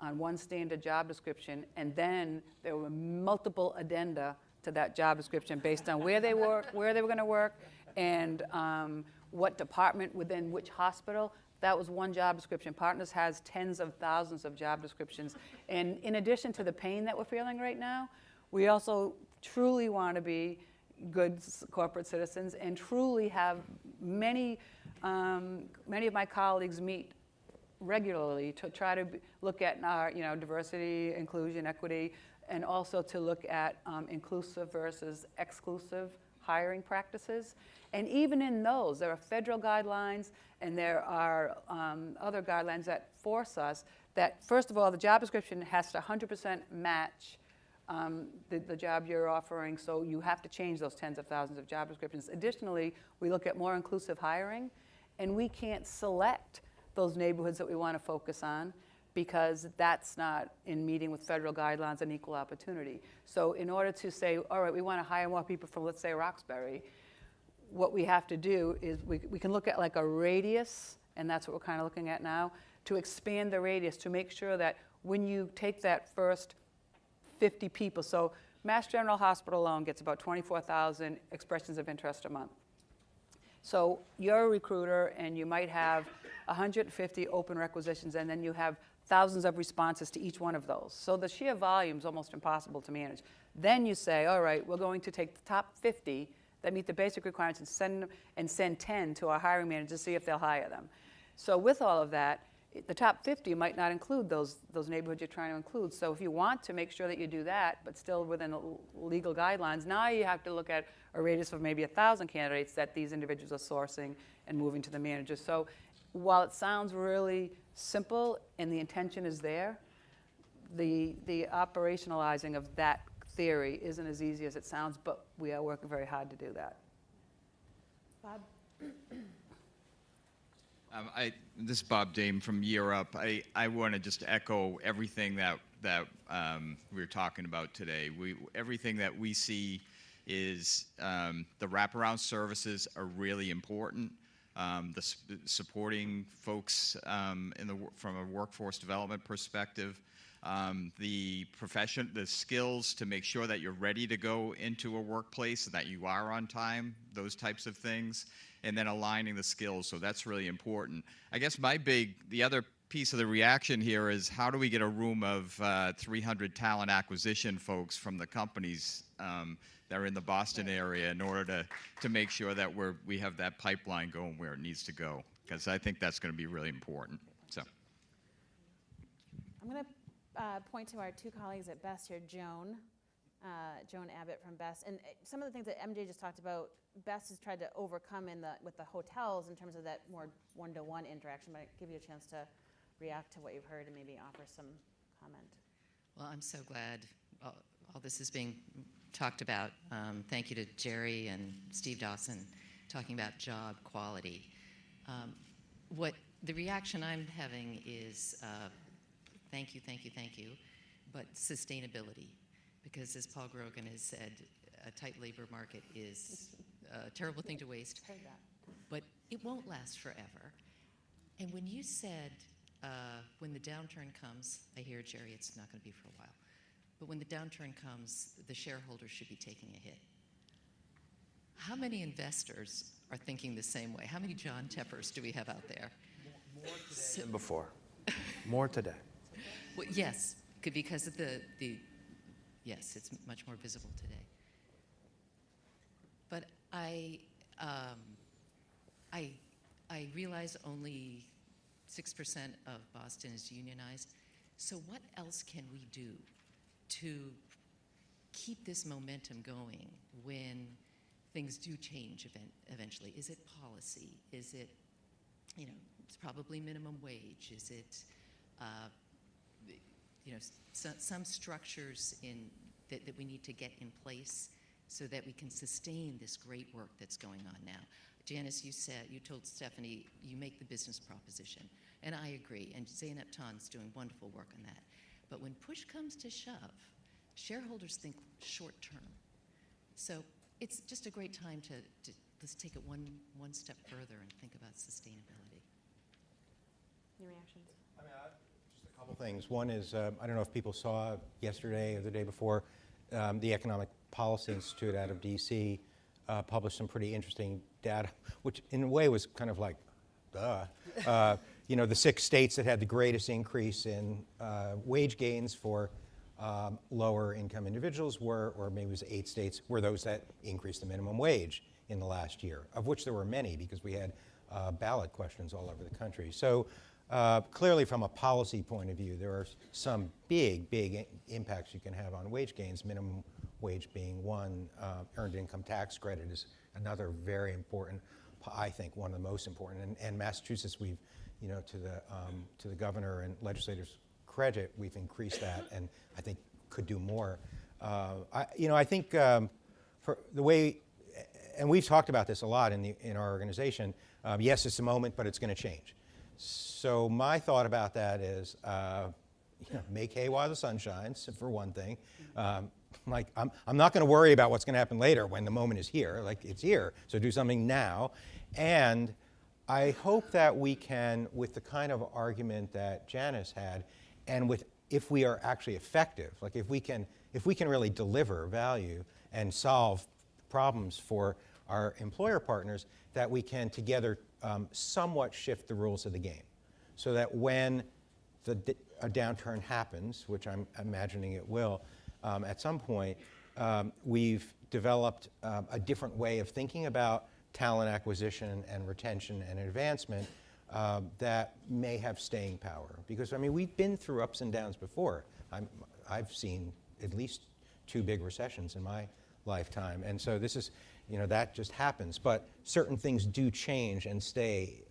on one standard job description, and then there were multiple addenda to that job description based on where they were going to work, and what department within which hospital. That was one job description. Partners has tens of thousands of job descriptions. And in addition to the pain that we're feeling right now, we also truly want to be good corporate citizens and truly have many of my colleagues meet regularly to try to look at our, diversity, inclusion, equity, and also to look at inclusive versus exclusive hiring practices. And even in those, there are federal guidelines and there are other guidelines that force us that, first of all, the job description has to 100% match the job you're offering, so you have to change those tens of thousands of job descriptions. Additionally, we look at more inclusive hiring, and we can't select those neighborhoods that we want to focus on because that's not in meeting with federal guidelines and equal opportunity. So in order to say, all right, we want to hire more people from, let's say, Roxbury, what we have to do is we can look at like a radius, and that's what we're kind of looking at now, to expand the radius to make sure that when you take that first 50 people, so Mass General Hospital alone gets about 24,000 expressions of interest a month. So you're a recruiter and you might have 150 open requisitions, and then you have thousands of responses to each one of those. So the sheer volume is almost impossible to manage. Then you say, all right, we're going to take the top 50 that meet the basic requirements and send 10 to our hiring manager to see if they'll hire them. So with all of that, the top 50 might not include those neighborhoods you're trying to include. So if you want to make sure that you do that, but still within the legal guidelines, now you have to look at a radius of maybe 1,000 candidates that these individuals are sourcing and moving to the manager. So while it sounds really simple and the intention is there, the operationalizing of that theory isn't as easy as it sounds, but we are working very hard to do that. Bob? This is Bob Dame from Europe. I want to just echo everything that we were talking about today. Everything that we see is the wraparound services are really important. Supporting folks from a workforce development perspective, the skills to make sure that you're ready to go into a workplace and that you are on time, those types of things, and then aligning the skills. So that's really important. I guess the other piece of the reaction here is how do we get a room of 300 talent acquisition folks from the companies that are in the Boston area in order to make sure that we have that pipeline going where it needs to go, because I think that's going to be really important. So I'm going to point to our two colleagues at Best here, Joan Abbott from Best, and some of the things that MJ just talked about, Best has tried to overcome with the hotels in terms of that more one-to-one interaction, but I'll give you a chance to react to what you've heard and maybe offer some comment. Well, I'm so glad all this is being talked about. Thank you to Jerry and Steve Dawson talking about job quality. What the reaction I'm having is thank you, but sustainability. Because as Paul Grogan has said, a tight labor market is a terrible thing to waste, but it won't last forever. And when you said, when the downturn comes, I hear, Jerry, it's not going to be for a while, but when the downturn comes, the shareholders should be taking a hit. How many investors are thinking the same way? How many John Teppers do we have out there? More today than before. More today. Well, yes, because of yes, it's much more visible today. But I realize only 6% of Boston is unionized. So what else can we do to keep this momentum going when things do change eventually? Is it policy? Is it, it's probably minimum wage? Is it, some structures that we need to get in place so that we can sustain this great work that's going on now? Janice, you told Stephanie you make the business proposition, and I agree, and Zeynep Tan's doing wonderful work on that. But when push comes to shove, shareholders think short term. So it's just a great time to let's take it one step further and think about sustainability. Any reactions? Just a Couple things. One is, I don't know if people saw yesterday or the day before, the Economic Policy Institute out of DC published some pretty interesting data, which in a way was kind of like, duh. You know, the 6 states that had the greatest increase in wage gains for lower income individuals were, or maybe it was 8 states, were those that increased the minimum wage in the last year, of which there were many because we had ballot questions all over the country. So clearly from a policy point of view, there are some big impacts you can have on wage gains, minimum wage being one. Earned income tax credit is another very important, I think one of the most important. And Massachusetts, we've, you know, to the governor and legislators' credit, we've increased that, and I think could do more. I think for the way, and we've talked about this a lot in our organization. Yes, it's a moment, but it's going to change. So my thought about that is, make hay while the sun shines, for one thing. Like I'm not going to worry about what's going to happen later when the moment is here. Like it's here, so do something now. And I hope that we can, with the kind of argument that Janice had, and with if we are actually effective, like if we can really deliver value and solve problems for our employer partners, that we can together somewhat shift the rules of the game, so that when a downturn happens, which I'm imagining it will at some point, we've developed a different way of thinking about talent acquisition and retention and advancement that may have staying power. Because, I mean, we've been through ups and downs before. I've seen at least 2 big recessions in my lifetime. And so this is, that just happens. But certain things do change and stay.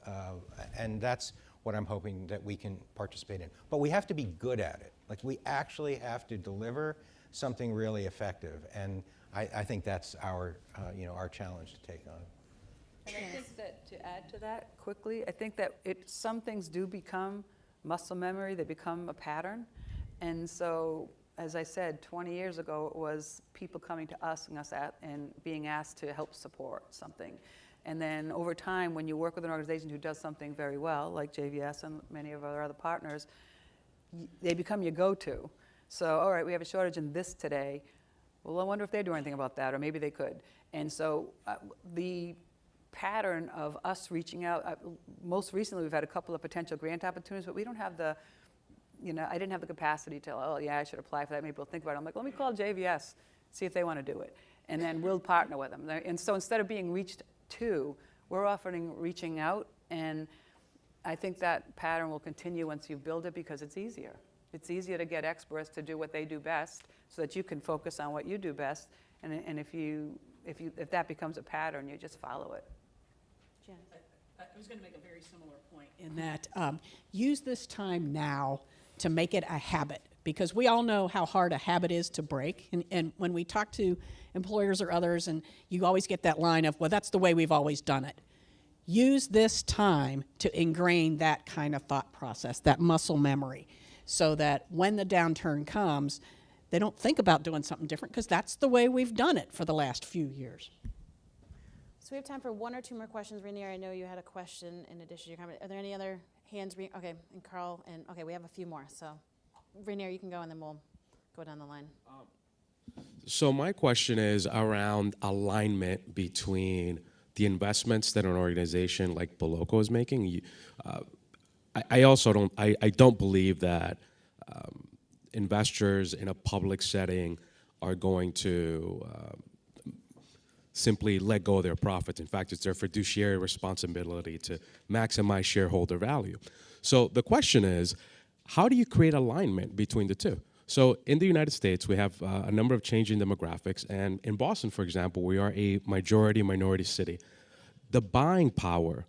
And that's what I'm hoping that we can participate in. But we have to be good at it. Like, we actually have to deliver something really effective. And I think that's our challenge to take on. And I think that to add to that quickly, I think that some things do become muscle memory, they become a pattern. And so, as I said, 20 years ago, it was people coming to us and being asked to help support something. And then over time, when you work with an organization who does something very well, like JVS and many of our other partners, they become your go-to. So, all right, we have a shortage in this today. Well, I wonder if they do anything about that, or maybe they could. And so the pattern of us reaching out, most recently we've had a couple of potential grant opportunities, but we don't have the, I didn't have the capacity to, oh yeah, I should apply for that, maybe we'll think about it. I'm like, let me call JVS, see if they want to do it. And then we'll partner with them. And so instead of being reached to, we're offering reaching out, and I think that pattern will continue once you build it because it's easier. It's easier to get experts to do what they do best so that you can focus on what you do best. And if that becomes a pattern, you just follow it. Janice. I was going to make a very similar point in that use this time now to make it a habit, because we all know how hard a habit is to break. And when we talk to employers or others, and you always get that line of, well, that's the way we've always done it. Use this time to ingrain that kind of thought process, that muscle memory, so that when the downturn comes, they don't think about doing something different, because that's the way we've done it for the last few years. So we have time for 1 or 2 more questions. Rainier, I know you had a question in addition to your comment. Are there any other hands? Okay, and Carl, and okay, we have a few more. So Rainier, you can go, and then we'll go down the line. So my question is around alignment between the investments that an organization like Boloco is making. I also don't believe that investors in a public setting are going to simply let go of their profits. In fact, it's their fiduciary responsibility to maximize shareholder value. So the question is, how do you create alignment between the two? So in the United States, we have a number of changing demographics, and in Boston, for example, we are a majority-minority city. The buying power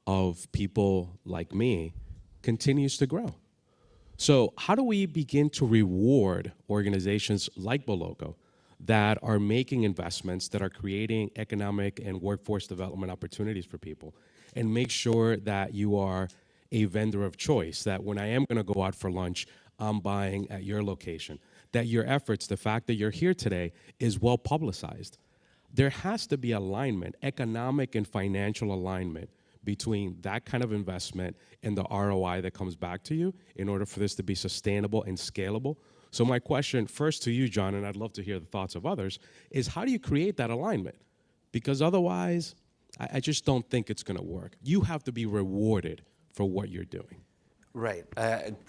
of people like me continues to grow. So how do we begin to reward organizations like Boloco that are making investments, that are creating economic and workforce development opportunities for people, and make sure that you are a vendor of choice, that when I am going to go out for lunch, I'm buying at your location, that your efforts, the fact that you're here today, is well publicized. There has to be alignment, economic and financial alignment, between that kind of investment and the ROI that comes back to you in order for this to be sustainable and scalable. So my question first to you, John, and I'd love to hear the thoughts of others, is how do you create that alignment? Because otherwise, I just don't think it's going to work. You have to be rewarded for what you're doing. Right.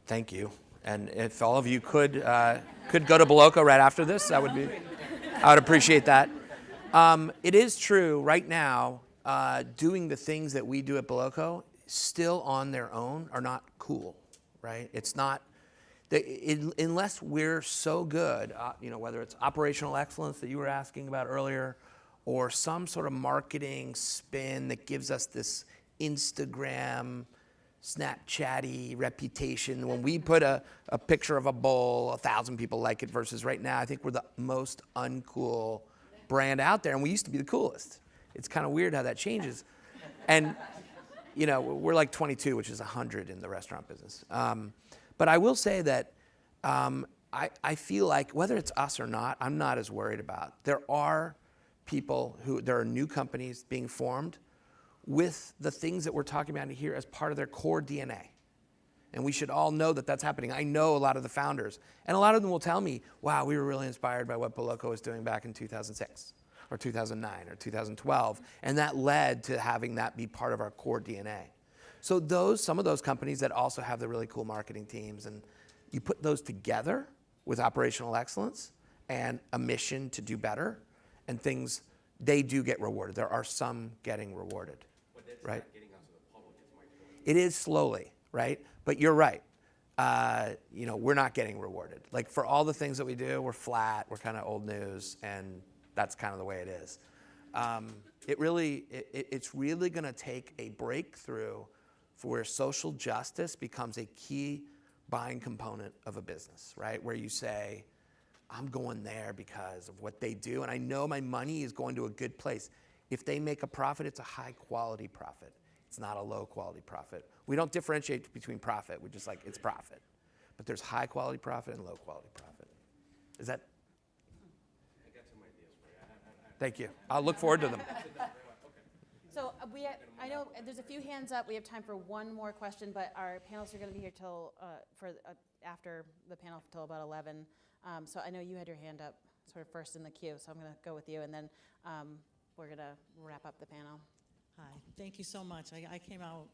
Thank you. And if all of you could go to Boloco right after this, I would appreciate that. It is true right now, doing the things that we do at Boloco still on their own are not cool, right? It's not, unless we're so good, whether it's operational excellence that you were asking about earlier, or some sort of marketing spin that gives us this Instagram, Snapchatty reputation. When we put a picture of a bowl, 1,000 people like it, versus right now, I think we're the most uncool brand out there, and we used to be the coolest. It's kind of weird how that changes. And, we're like 22, which is 100 in the restaurant business. But I will say that I feel like whether it's us or not, I'm not as worried about. There are new companies being formed with the things that we're talking about here as part of their core DNA. And we should all know that that's happening. I know a lot of the founders, and a lot of them will tell me, wow, we were really inspired by what Boloco was doing back in 2006 or 2009 or 2012, and that led to having that be part of our core DNA. So some of those companies that also have the really cool marketing teams, and you put those together with operational excellence and a mission to do better, and things, they do get rewarded. There are some getting rewarded, right? It is slowly, right? But you're right. We're not getting rewarded. Like for all the things that we do, we're flat, we're kind of old news, and that's kind of the way it is. It's really going to take a breakthrough for where social justice becomes a key buying component of a business, right? Where you say, I'm going there because of what they do, and I know my money is going to a good place. If they make a profit, it's a high-quality profit. It's not a low-quality profit. We don't differentiate between profit. We're just like, it's profit. But there's high-quality profit and low-quality profit. Is that? I got some ideas for you. Thank you. I'll look forward to them. So I know there's a few hands up. We have time for one more question, but our panelists are going to be here till after the panel till about 11. So I know you had your hand up sort of first in the queue, so I'm going to go with you, and then we're going to wrap up the panel. Hi, thank you so much. I came out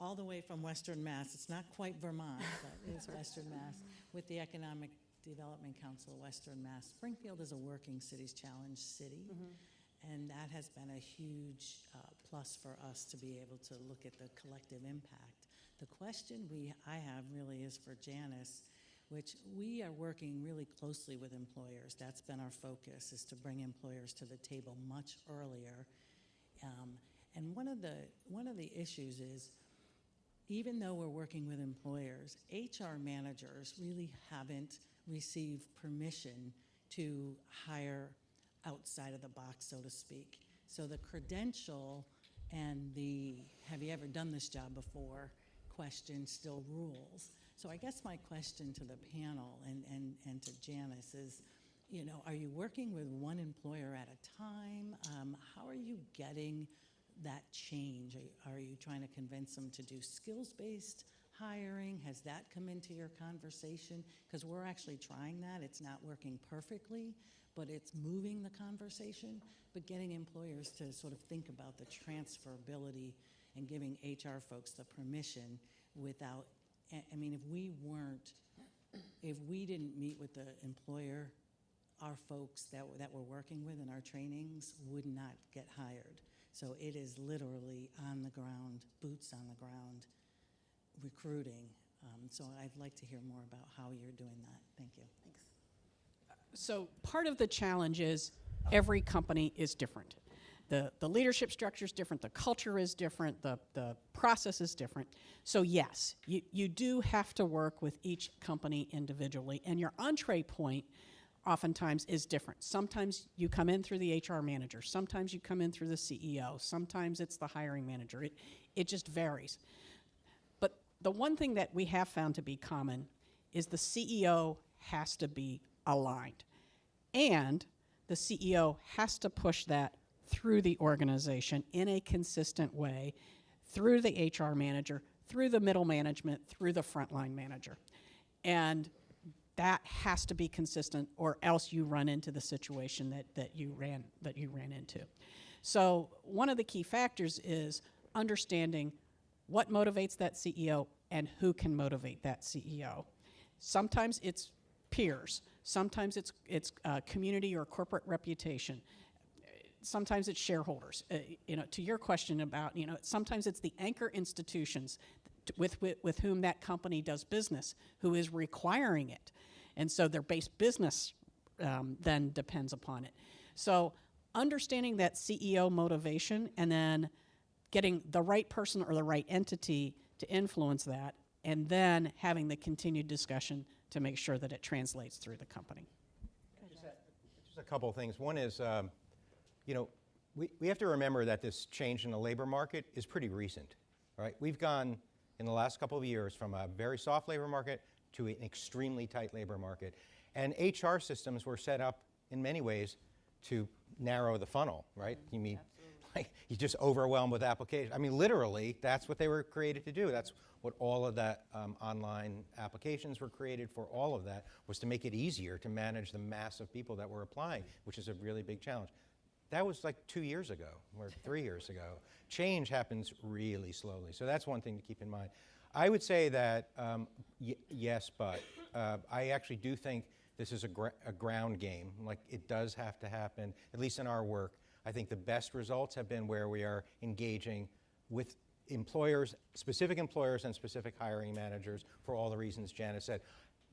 all the way from Western Mass. It's not quite Vermont, but it is Western Mass, with the Economic Development Council of Western Mass. Springfield is a Working Cities Challenge city, and that has been a huge plus for us to be able to look at the collective impact. The question I have really is for Janice, which we are working really closely with employers. That's been our focus, is to bring employers to the table much earlier. And one of the issues is, even though we're working with employers, HR managers really haven't received permission to hire outside of the box, so to speak. So the credential and the have you ever done this job before question still rules. So I guess my question to the panel and to Janice is, are you working with one employer at a time? How are you getting that change? Are you trying to convince them to do skills-based hiring? Has that come into your conversation? Because we're actually trying that. It's not working perfectly, but it's moving the conversation, but getting employers to sort of think about the transferability and giving HR folks the permission without, if we didn't meet with the employer, our folks that we're working with in our trainings would not get hired. So it is literally on the ground, boots on the ground, recruiting. So I'd like to hear more about how you're doing that. Thank you. Thanks. So part of the challenge is every company is different. The leadership structure is different, the culture is different, the process is different. So yes, you do have to work with each company individually, and your entree point oftentimes is different. Sometimes you come in through the HR manager, sometimes you come in through the CEO, sometimes it's the hiring manager. It just varies. But the one thing that we have found to be common is the CEO has to be aligned. And the CEO has to push that through the organization in a consistent way through the HR manager, through the middle management, through the frontline manager. And that has to be consistent, or else you run into the situation that you ran into. So one of the key factors is understanding what motivates that CEO and who can motivate that CEO. Sometimes it's peers. Sometimes it's community or corporate reputation. Sometimes it's shareholders. To your question about, sometimes it's the anchor institutions with whom that company does business who is requiring it. And so their base business then depends upon it. So understanding that CEO motivation and then getting the right person or the right entity to influence that, and then having the continued discussion to make sure that it translates through the company. Just a couple of things. One is, we have to remember that this change in the labor market is pretty recent, right? We've gone in the last couple of years from a very soft labor market to an extremely tight labor market. And HR systems were set up in many ways to narrow the funnel, right? You mean, like, you just overwhelmed with applications. I mean, literally, that's what they were created to do. That's what all of that online applications were created for. All of that was to make it easier to manage the mass of people that were applying, which is a really big challenge. That was like 2 years ago or 3 years ago. Change happens really slowly. So that's one thing to keep in mind. I would say that yes, but I actually do think this is a ground game. Like, it does have to happen, at least in our work. I think the best results have been where we are engaging with employers, specific employers and specific hiring managers for all the reasons Janice said.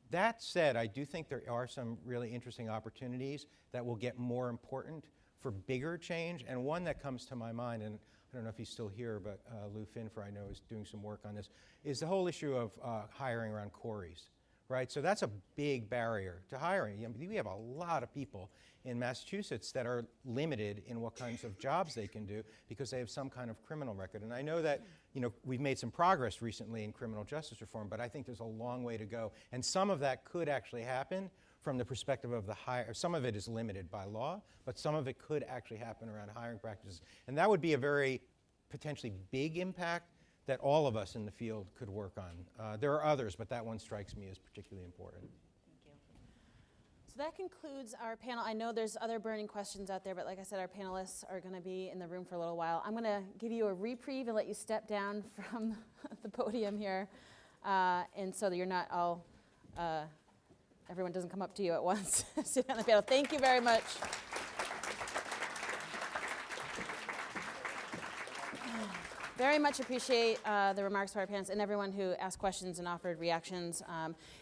That said, I do think there are some really interesting opportunities that will get more important for bigger change. And one that comes to my mind, and I don't know if he's still here, but Lou Finfer, I know, is doing some work on this, is the whole issue of hiring around quarries, right? So that's a big barrier to hiring. We have a lot of people in Massachusetts that are limited in what kinds of jobs they can do because they have some kind of criminal record. And I know that we've made some progress recently in criminal justice reform, but I think there's a long way to go. And some of that could actually happen from the perspective of the hire. Some of it is limited by law, but some of it could actually happen around hiring practices. And that would be a very potentially big impact that all of us in the field could work on. There are others, but that one strikes me as particularly important. Thank you. So that concludes our panel. I know there's other burning questions out there, but like I said, our panelists are going to be in the room for a little while. I'm going to give you a reprieve and let you step down from the podium here, and so that you're not all, everyone doesn't come up to you at once. Sit on the panel. Thank you very much. Very much appreciate the remarks of our panelists and everyone who asked questions and offered reactions.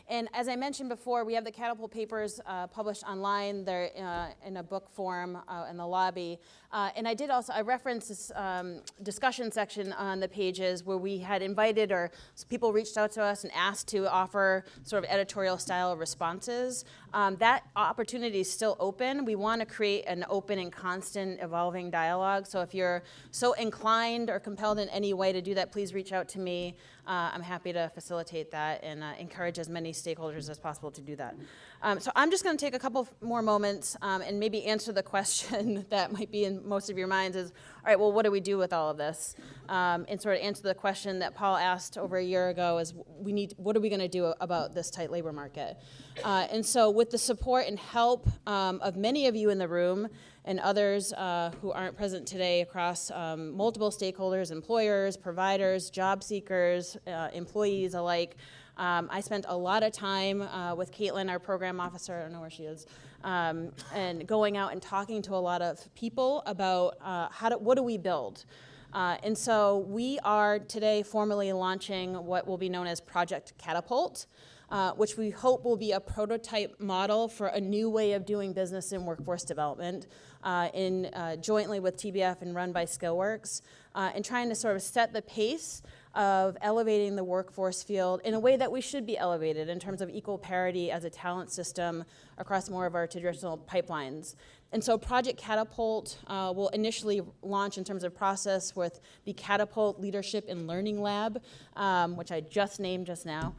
And as I mentioned before, we have the Catapult papers published online. They're in a book form in the lobby. And I referenced this discussion section on the pages where we had invited, or people reached out to us and asked to offer sort of editorial style responses. That opportunity is still open. We want to create an open and constant evolving dialogue. So if you're so inclined or compelled in any way to do that, please reach out to me. I'm happy to facilitate that and encourage as many stakeholders as possible to do that. So I'm just going to take a couple more moments and maybe answer the question that might be in most of your minds is, all right, well, what do we do with all of this? And sort of answer the question that Paul asked over a year ago is, what are we going to do about this tight labor market? And so with the support and help of many of you in the room and others who aren't present today across multiple stakeholders, employers, providers, job seekers, employees alike, I spent a lot of time with Caitlin, our program officer, I don't know where she is, and going out and talking to a lot of people about what do we build? And so we are today formally launching what will be known as Project Catapult, which we hope will be a prototype model for a new way of doing business in workforce development, jointly with TBF and run by SkillWorks, and trying to sort of set the pace of elevating the workforce field in a way that we should be elevated in terms of equal parity as a talent system across more of our traditional pipelines. And so Project Catapult will initially launch in terms of process with the Catapult Leadership and Learning Lab, which I just named just now.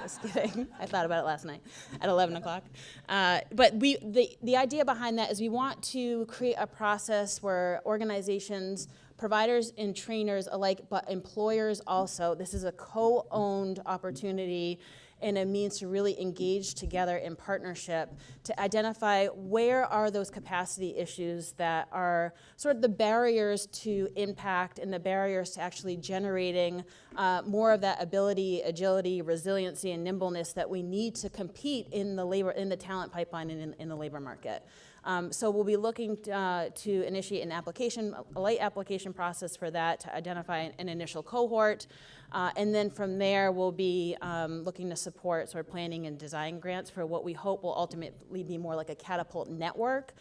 Just kidding. I thought about it last night at 11 o'clock. But the idea behind that is we want to create a process where organizations, providers and trainers alike, but employers also, this is a co-owned opportunity and a means to really engage together in partnership to identify where are those capacity issues that are sort of the barriers to impact and the barriers to actually generating more of that ability, agility, resiliency, and nimbleness that we need to compete in the talent pipeline and in the labor market. So we'll be looking to initiate a light application process for that to identify an initial cohort. And then from there, we'll be looking to support sort of planning and design grants for what we hope will ultimately be more like a Catapult network,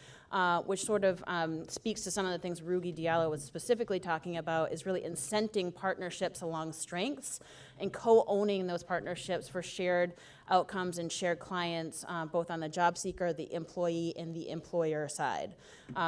which sort of speaks to some of the things Rugi Diallo was specifically talking about, is really incenting partnerships along strengths and co-owning those partnerships for shared outcomes and shared clients, both on the job seeker, the employee, and the employer side.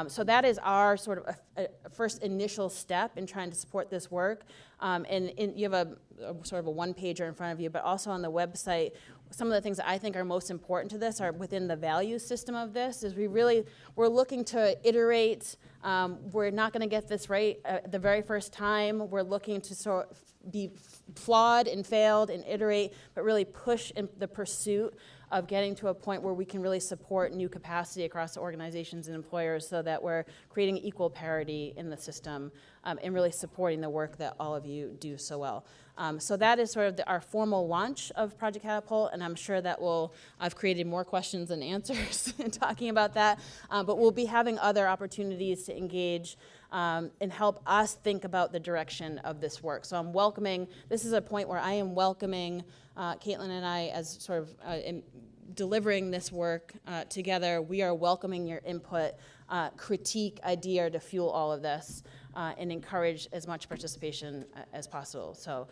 So that is our sort of a first initial step in trying to support this work. And you have a sort of a one-pager in front of you, but also on the website, some of the things that I think are most important to this are within the value system of this, is we're looking to iterate. We're not going to get this right the very first time. We're looking to sort of be flawed and failed and iterate, but really push in the pursuit of getting to a point where we can really support new capacity across organizations and employers so that we're creating equal parity in the system and really supporting the work that all of you do so well. So that is sort of our formal launch of Project Catapult, and I'm sure that I've created more questions than answers in talking about that, but we'll be having other opportunities to engage and help us think about the direction of this work. So this is a point where I am welcoming Caitlin and I as sort of in delivering this work together. We are welcoming your input, critique, idea to fuel all of this and encourage as much participation as possible. So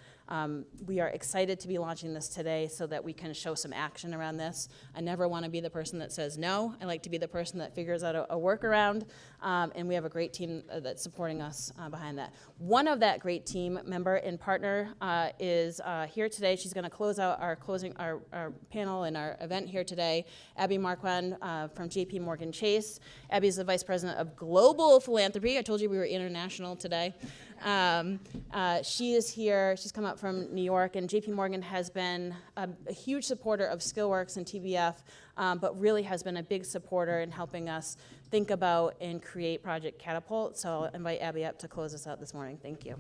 we are excited to be launching this today so that we can show some action around this. I never want to be the person that says no. I like to be the person that figures out a workaround, and we have a great team that's supporting us behind that. One of that great team member and partner is here today. She's going to close out our panel and our event here today. Abby Marquand from JP Morgan Chase. Abby is the Vice President of Global Philanthropy. I told you we were international today. She is here. She's come up from New York, and JP Morgan has been a huge supporter of SkillWorks and TBF, but really has been a big supporter in helping us think about and create Project Catapult. So I'll invite Abby up to close us out this morning. Thank you.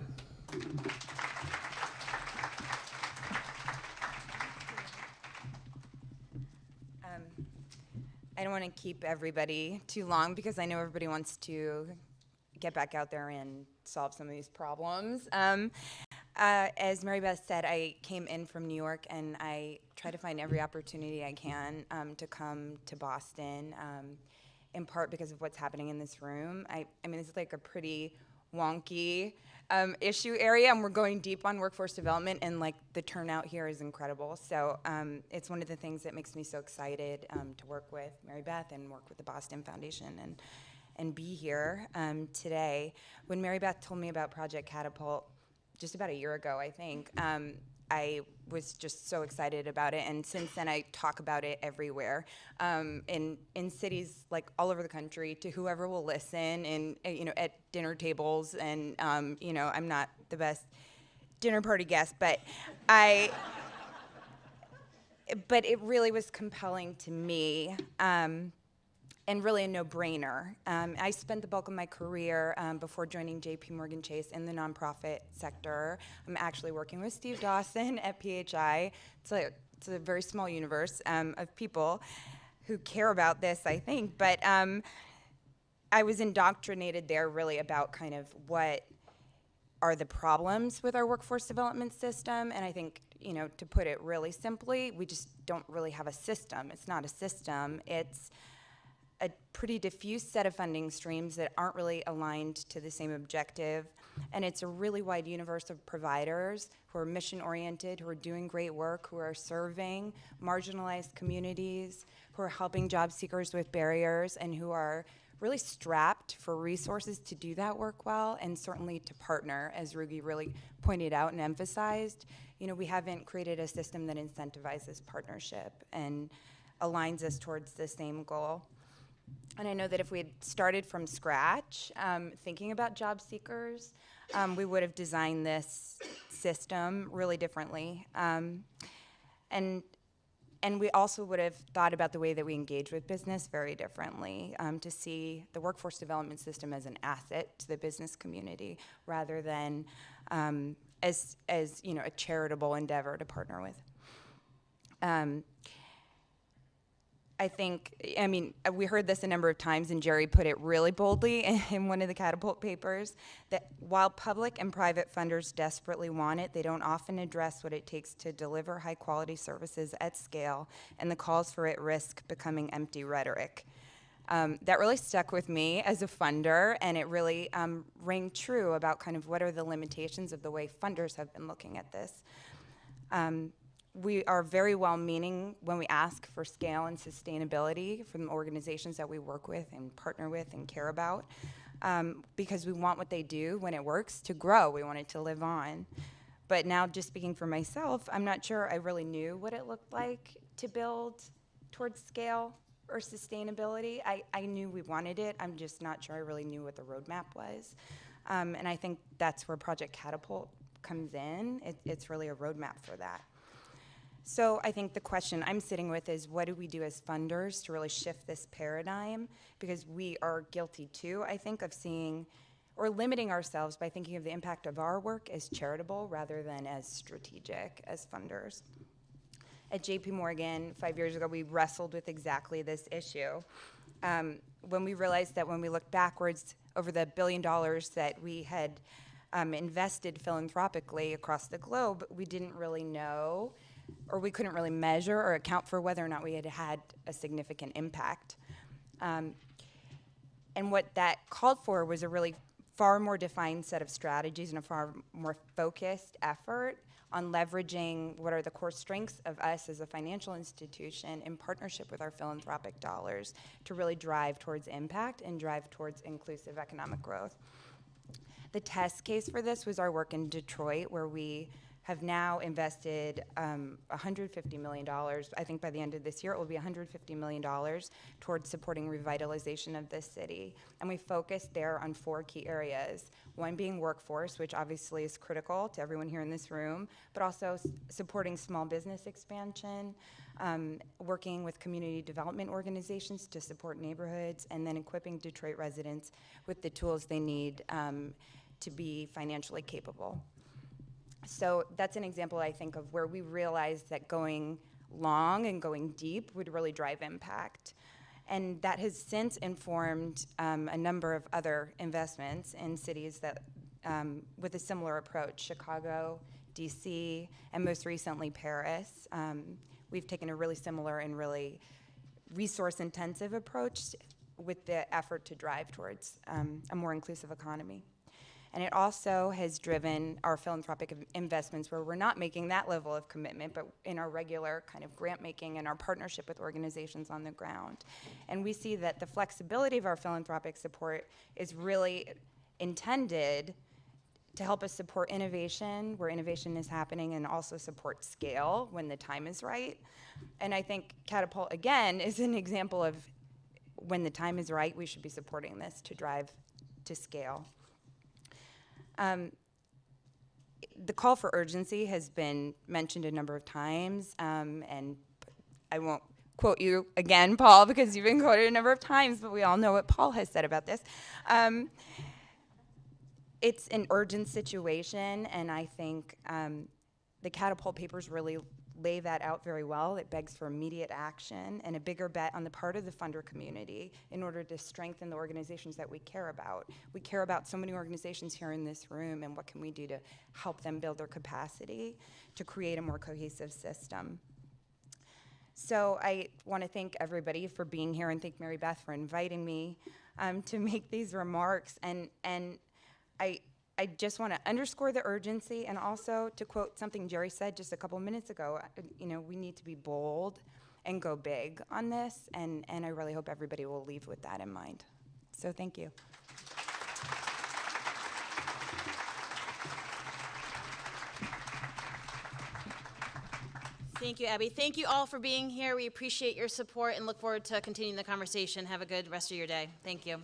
I don't want to keep everybody too long because I know everybody wants to get back out there and solve some of these problems. As Marybeth said, I came in from New York and I try to find every opportunity I can to come to Boston, in part because of what's happening in this room. I mean, this is like a pretty wonky issue area, and we're going deep on workforce development, and like the turnout here is incredible. So it's one of the things that makes me so excited to work with Marybeth and work with the Boston Foundation and be here today. When Marybeth told me about Project Catapult just about a year ago, I think, I was just so excited about it, and since then I talk about it everywhere, in cities like all over the country, to whoever will listen, and at dinner tables, and I'm not the best dinner party guest, but it really was compelling to me. And really a no-brainer. I spent the bulk of my career before joining JP Morgan Chase in the nonprofit sector. I'm actually working with Steve Dawson at PHI. It's a very small universe of people who care about this, I think. But I was indoctrinated there really about kind of what are the problems with our workforce development system. And I think, to put it really simply, we just don't really have a system. It's not a system. It's a pretty diffuse set of funding streams that aren't really aligned to the same objective. And it's a really wide universe of providers who are mission-oriented, who are doing great work, who are serving marginalized communities, who are helping job seekers with barriers, and who are really strapped for resources to do that work well, and certainly to partner, as Rugi really pointed out and emphasized. You know, we haven't created a system that incentivizes partnership and aligns us towards the same goal. And I know that if we had started from scratch, thinking about job seekers, we would have designed this system really differently. And we also would have thought about the way that we engage with business very differently, to see the workforce development system as an asset to the business community rather than as you know, a charitable endeavor to partner with. I think, I mean, we heard this a number of times, and Jerry put it really boldly in one of the Catapult papers, that while public and private funders desperately want it, they don't often address what it takes to deliver high-quality services at scale, and the calls for it risk becoming empty rhetoric. That really stuck with me as a funder, and it really rang true about kind of what are the limitations of the way funders have been looking at this. We are very well-meaning when we ask for scale and sustainability from organizations that we work with and partner with and care about, because we want what they do when it works to grow. We want it to live on. But now, just speaking for myself, I'm not sure I really knew what it looked like to build towards scale or sustainability. I knew we wanted it. I'm just not sure I really knew what the roadmap was. And I think that's where Project Catapult comes in. It's really a roadmap for that. So I think the question I'm sitting with is, what do we do as funders to really shift this paradigm? Because we are guilty too, I think, of seeing or limiting ourselves by thinking of the impact of our work as charitable rather than as strategic as funders. At JP Morgan 5 years ago, we wrestled with exactly this issue. When we realized that when we looked backwards over the $1 billion that we had invested philanthropically across the globe, we didn't really know, or we couldn't really measure or account for whether or not we had had a significant impact. And what that called for was a really far more defined set of strategies and a far more focused effort on leveraging what are the core strengths of us as a financial institution in partnership with our philanthropic dollars to really drive towards impact and drive towards inclusive economic growth. The test case for this was our work in Detroit, where we have now invested $150 million. I think by the end of this year, it will be $150 million towards supporting revitalization of this city. And we focused there on 4 key areas. One being workforce, which obviously is critical to everyone here in this room, but also supporting small business expansion, working with community development organizations to support neighborhoods, and then equipping Detroit residents with the tools they need to be financially capable. So that's an example, I think, of where we realized that going long and going deep would really drive impact. And that has since informed a number of other investments in cities that, with a similar approach: Chicago, DC, and most recently Paris. We've taken a really similar and really resource-intensive approach with the effort to drive towards a more inclusive economy. And it also has driven our philanthropic investments, where we're not making that level of commitment, but in our regular kind of grant making and our partnership with organizations on the ground. And we see that the flexibility of our philanthropic support is really intended to help us support innovation where innovation is happening, and also support scale when the time is right. And I think Catapult, again, is an example of when the time is right, we should be supporting this to drive to scale. The call for urgency has been mentioned a number of times, and I won't quote you again, Paul, because you've been quoted a number of times, but we all know what Paul has said about this. It's an urgent situation, and I think the Catapult papers really lay that out very well. It begs for immediate action and a bigger bet on the part of the funder community in order to strengthen the organizations that we care about. We care about so many organizations here in this room, and what can we do to help them build their capacity to create a more cohesive system. So I want to thank everybody for being here and thank Marybeth for inviting me to make these remarks. And I just want to underscore the urgency and also to quote something Jerry said just a couple minutes ago, we need to be bold and go big on this. And I really hope everybody will leave with that in mind. So thank you. Thank you, Abby. Thank you all for being here. We appreciate your support and look forward to continuing the conversation. Have a good rest of your day. Thank you.